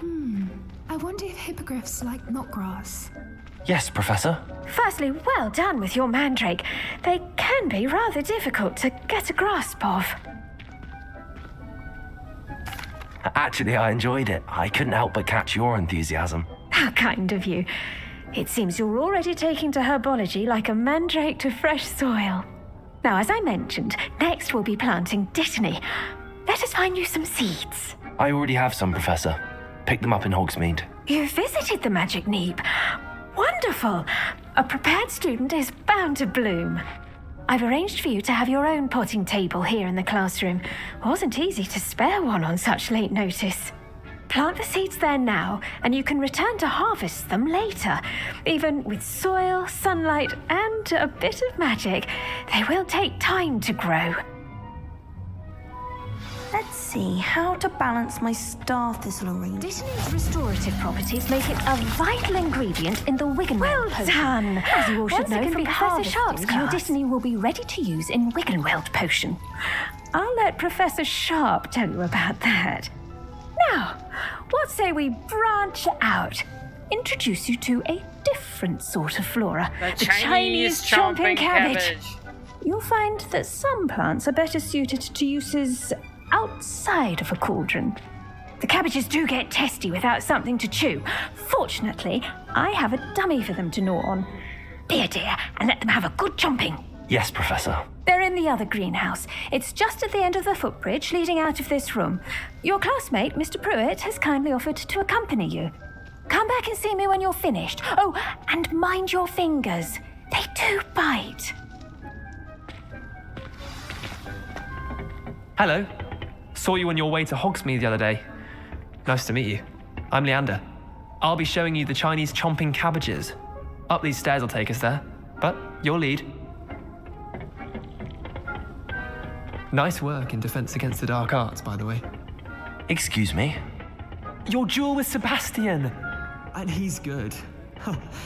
I wonder if hippogriffs like knotgrass. Yes, Professor. Firstly, well done with your mandrake. They can be rather difficult to get a grasp of. Actually, I enjoyed it. I couldn't help but catch your enthusiasm. How kind of you. It seems you're already taking to herbology like a mandrake to fresh soil. Now, as I mentioned, next we'll be planting dittany. Let us find you some seeds. I already have some, Professor. Picked them up in Hogsmeade. You visited the Magic Neep. Wonderful. A prepared student is bound to bloom. I've arranged for you to have your own potting table here in the classroom. Wasn't easy to spare one on such late notice. Plant the seeds there now, and you can return to harvest them later. Even with soil, sunlight, and a bit of magic, they will take time to grow. Let's see, how to balance my star thistle arrangement. Dittany's restorative properties make it a vital ingredient in the Wiggenweld potion. Done! As you all should know from Professor Sharp's class, your dittany will be ready to use in Wiggenweld potion. I'll let Professor Sharp tell you about that. Now, what say we branch out? Introduce you to a different sort of flora. The Chinese chomping cabbage. You'll find that some plants are better suited to uses outside of a cauldron. The cabbages do get testy without something to chew. Fortunately, I have a dummy for them to gnaw on. Be a dear and let them have a good chomping. Yes, Professor. They're in the other greenhouse. It's just at the end of the footbridge leading out of this room. Your classmate, Mr. Pruitt, has kindly offered to accompany you. Come back and see me when you're finished. Oh, and mind your fingers. They do bite. Hello. Saw you on your way to Hogsmeade the other day. Nice to meet you. I'm Leander. I'll be showing you the Chinese chomping cabbages. Up these stairs will take us there, but your lead. Nice work in Defense Against the Dark Arts, by the way. Excuse me? Your duel with Sebastian! And he's good.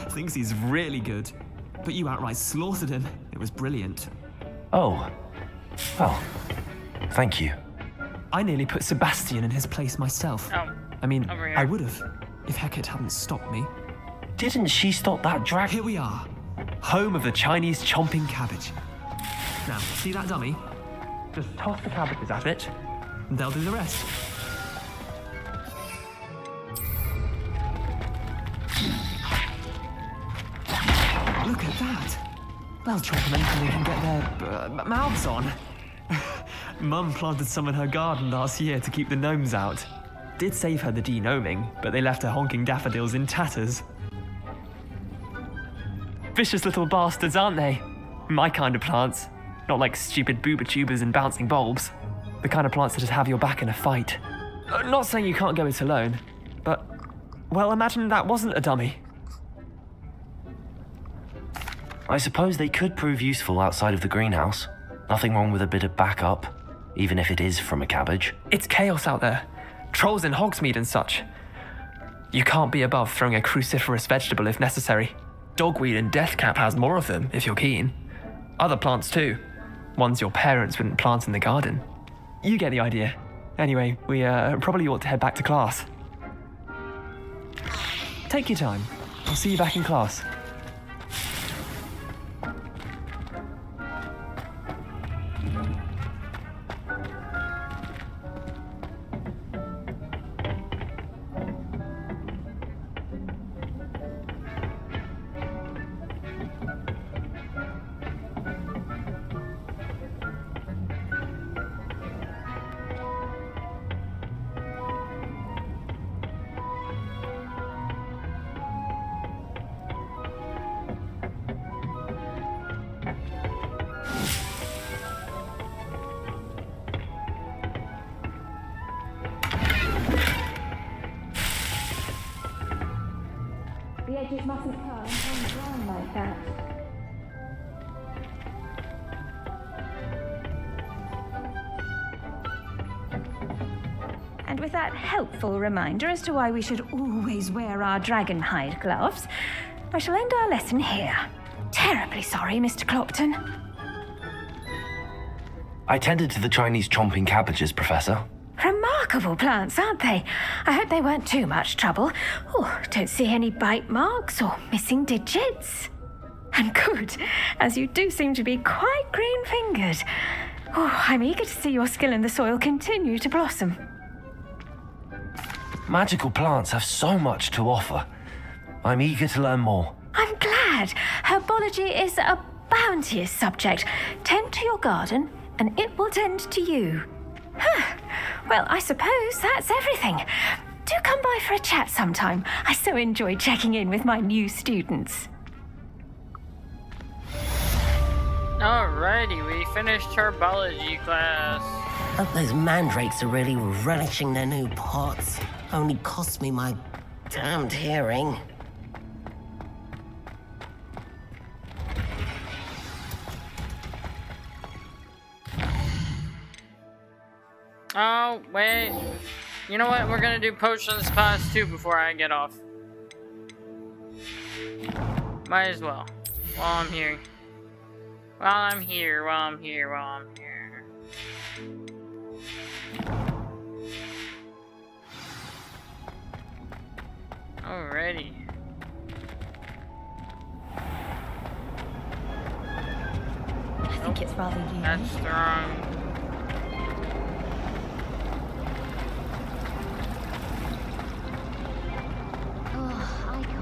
Thinks he's really good. But you outright slaughtered him. It was brilliant. Oh. Well, thank you. I nearly put Sebastian in his place myself. Oh, I mean, over here. I would have, if Hecate hadn't stopped me. Didn't she stop that drag? Here we are. Home of the Chinese chomping cabbage. Now, see that dummy? Just toss the cabbages at it, and they'll do the rest. Look at that. They'll chop them anything they can get their mouths on. Mum planted some in her garden last year to keep the gnomes out. Did save her the de-gnoming, but they left her honking daffodils in tatters. Vicious little bastards, aren't they? My kind of plants. Not like stupid booba tubers and bouncing bulbs. The kind of plants that just have your back in a fight. Not saying you can't go it alone, but, well, imagine that wasn't a dummy. I suppose they could prove useful outside of the greenhouse. Nothing wrong with a bit of backup, even if it is from a cabbage. It's chaos out there. Trolls in Hogsmeade and such. You can't be above throwing a cruciferous vegetable if necessary. Dogweed and deathcap has more of them, if you're keen. Other plants too. Ones your parents wouldn't plant in the garden. You get the idea. Anyway, we probably ought to head back to class. Take your time. I'll see you back in class. The edges mustn't come down like that. And with that helpful reminder as to why we should always wear our dragon hide gloves, I shall end our lesson here. Terribly sorry, Mr. Clopton. I tended to the Chinese chomping cabbages, Professor. Remarkable plants, aren't they? I hope they weren't too much trouble. Oh, don't see any bite marks or missing digits. And good, as you do seem to be quite green-fingered. Oh, I'm eager to see your skill in the soil continue to blossom. Magical plants have so much to offer. I'm eager to learn more. I'm glad. Herbology is a bounteous subject. Tend to your garden, and it will tend to you. Well, I suppose that's everything. Do come by for a chat sometime. I so enjoy checking in with my new students. Alrighty, we finished herbology class. Hope those mandrakes are really relishing their new pots. Only cost me my damned hearing. Oh, wait. You know what? We're gonna do potions class 2 before I get off. Might as well. While I'm here. While I'm here. Alrighty. I think it's rather unique. That's strong.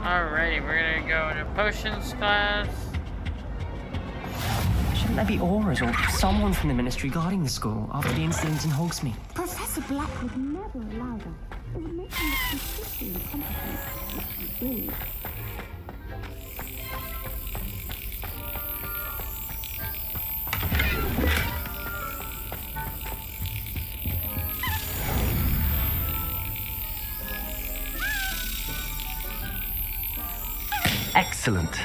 Alrighty, we're gonna go into potions class. Shouldn't there be auras or someone from the ministry guarding the school after the incident in Hogsmeade? Professor Black would never allow that. It would make him look completely incompetent. What he did. Excellent.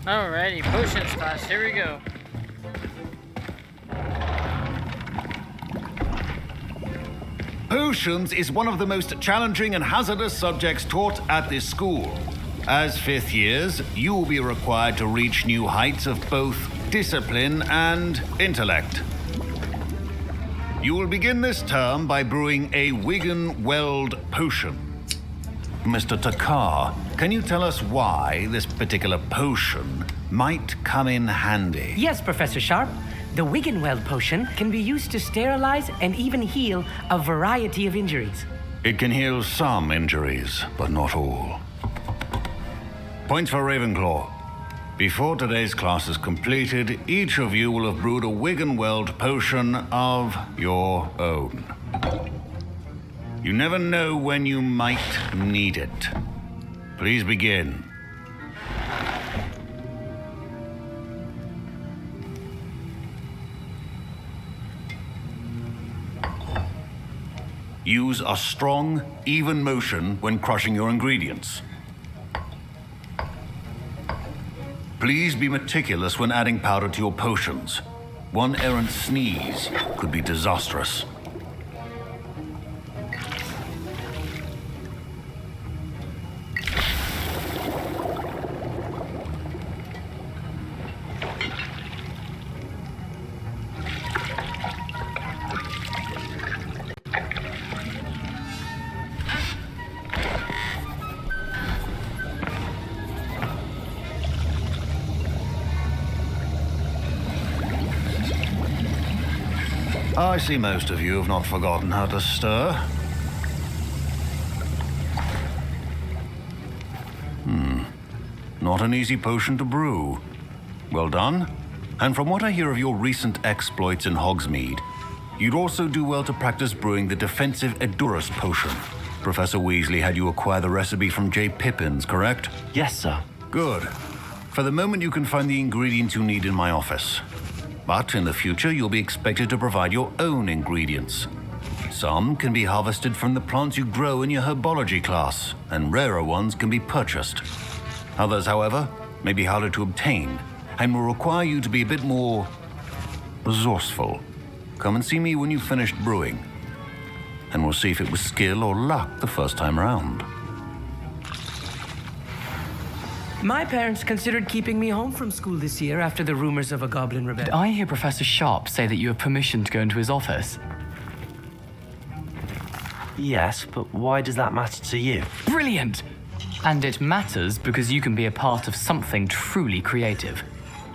Alrighty, potions class, here we go. Potions is one of the most challenging and hazardous subjects taught at this school. As fifth years, you will be required to reach new heights of both discipline and intellect. You will begin this term by brewing a Wigan-Weld potion. Mr. Takar, can you tell us why this particular potion might come in handy? Yes, Professor Sharp. The Wigan-Weld potion can be used to sterilize and even heal a variety of injuries. It can heal some injuries, but not all. Points for Ravenclaw. Before today's class is completed, each of you will have brewed a Wigan-Weld potion of your own. You never know when you might need it. Please begin. Use a strong, even motion when crushing your ingredients. Please be meticulous when adding powder to your potions. One errant sneeze could be disastrous. I see most of you have not forgotten how to stir. Not an easy potion to brew. Well done. And from what I hear of your recent exploits in Hogsmeade, you'd also do well to practice brewing the defensive Edurus potion. Professor Weasley had you acquire the recipe from J. Pippins, correct? Yes, sir. Good. For the moment, you can find the ingredients you need in my office. But in the future, you'll be expected to provide your own ingredients. Some can be harvested from the plants you grow in your herbology class, and rarer ones can be purchased. Others, however, may be harder to obtain, and will require you to be a bit more resourceful. Come and see me when you've finished brewing, and we'll see if it was skill or luck the first time around. My parents considered keeping me home from school this year after the rumors of a goblin rebellion. Did I hear Professor Sharp say that you have permission to go into his office? Yes, but why does that matter to you? Brilliant! And it matters because you can be a part of something truly creative.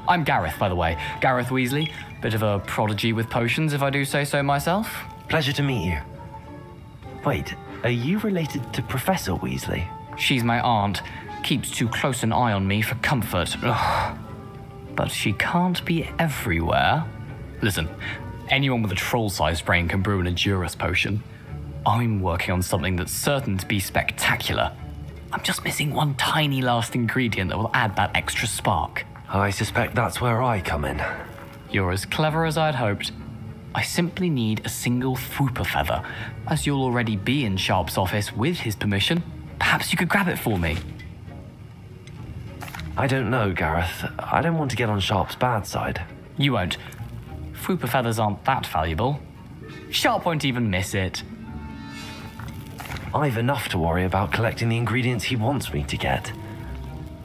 I'm Gareth, by the way. Gareth Weasley. Bit of a prodigy with potions, if I do say so myself. Pleasure to meet you. Wait, are you related to Professor Weasley? She's my aunt. Keeps too close an eye on me for comfort. Ugh. But she can't be everywhere. Listen, anyone with a troll-sized brain can brew an Edurus potion. I'm working on something that's certain to be spectacular. I'm just missing one tiny last ingredient that will add that extra spark. I suspect that's where I come in. You're as clever as I'd hoped. I simply need a single Fwooper feather. As you'll already be in Sharp's office with his permission, perhaps you could grab it for me. I don't know, Gareth. I don't want to get on Sharp's bad side. You won't. Fwooper feathers aren't that valuable. Sharp won't even miss it. I've enough to worry about collecting the ingredients he wants me to get.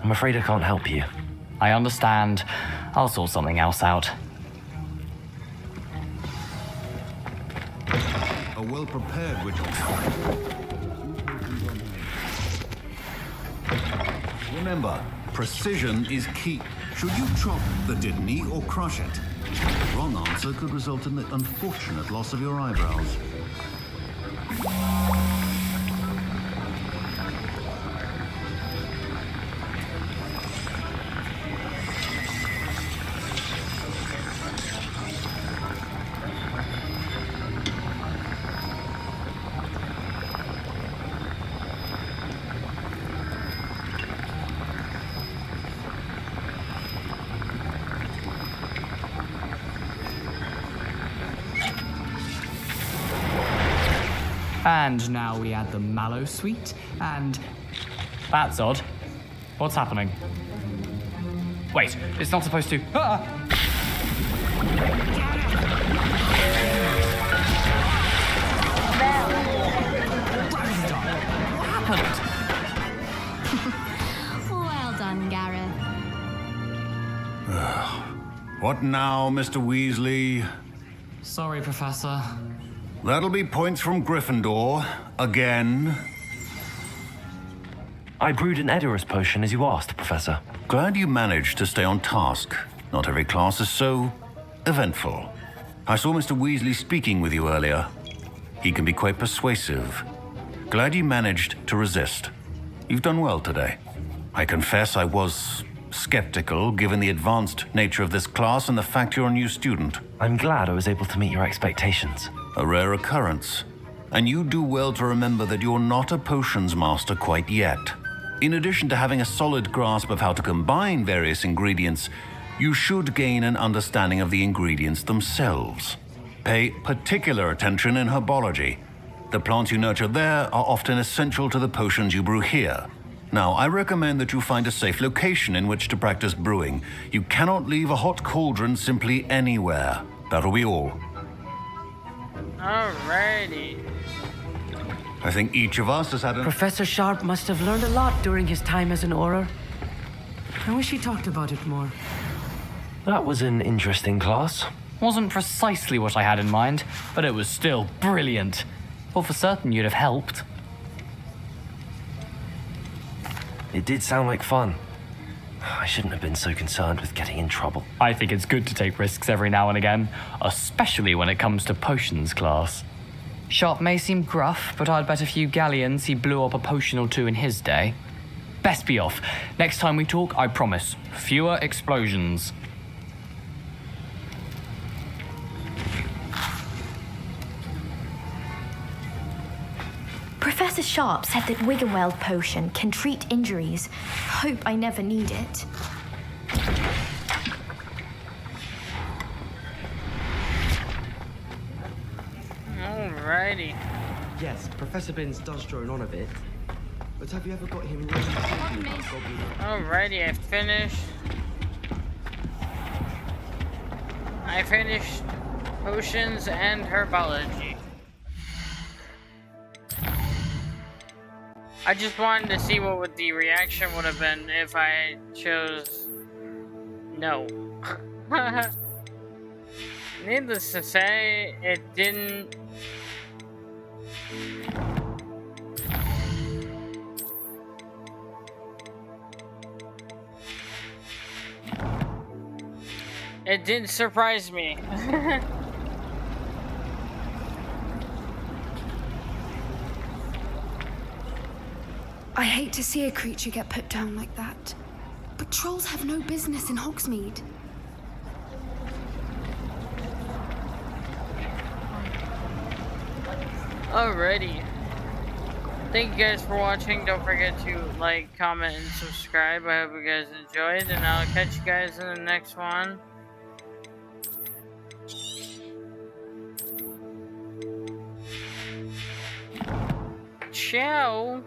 I'm afraid I can't help you. I understand. I'll sort something else out. A well-prepared witch. Remember, precision is key. Should you chop the Dittany or crush it? The wrong answer could result in the unfortunate loss of your eyebrows. And now we add the mallow sweet, and... That's odd. What's happening? Wait, it's not supposed to... Ah! What happened? Well done, Gareth. What now, Mr. Weasley? Sorry, Professor. That'll be points from Gryffindor. Again. I brewed an Edurus potion as you asked, Professor. Glad you managed to stay on task. Not every class is so eventful. I saw Mr. Weasley speaking with you earlier. He can be quite persuasive. Glad you managed to resist. You've done well today. I confess I was skeptical given the advanced nature of this class and the fact you're a new student. I'm glad I was able to meet your expectations. A rare occurrence. And you do well to remember that you're not a potions master quite yet. In addition to having a solid grasp of how to combine various ingredients, you should gain an understanding of the ingredients themselves. Pay particular attention in herbology. The plants you nurture there are often essential to the potions you brew here. Now, I recommend that you find a safe location in which to practice brewing. You cannot leave a hot cauldron simply anywhere. That'll be all. Alrighty. I think each of us has had Professor Sharp must have learned a lot during his time as an Auror. I wish he talked about it more. That was an interesting class. Wasn't precisely what I had in mind, but it was still brilliant. Thought for certain you'd have helped. It did sound like fun. I shouldn't have been so concerned with getting in trouble. I think it's good to take risks every now and again, especially when it comes to potions class. Sharp may seem gruff, but I'd bet a few galleons he blew up a potion or two in his day. Best be off. Next time we talk, I promise, fewer explosions. Professor Sharp said that Wiggenweld potion can treat injuries. Hope I never need it. Alrighty. Yes, Professor Binns does drone on a bit. But have you ever got him really talking about goblin? Alrighty, I finished potions and herbology. I just wanted to see what the reaction would have been if I chose no. Needless to say, it didn't. It didn't surprise me. I hate to see a creature get put down like that. But trolls have no business in Hogsmeade. Alrighty. Thank you guys for watching. Don't forget to like, comment, and subscribe. I hope you guys enjoyed, and I'll catch you guys in the next one. Ciao.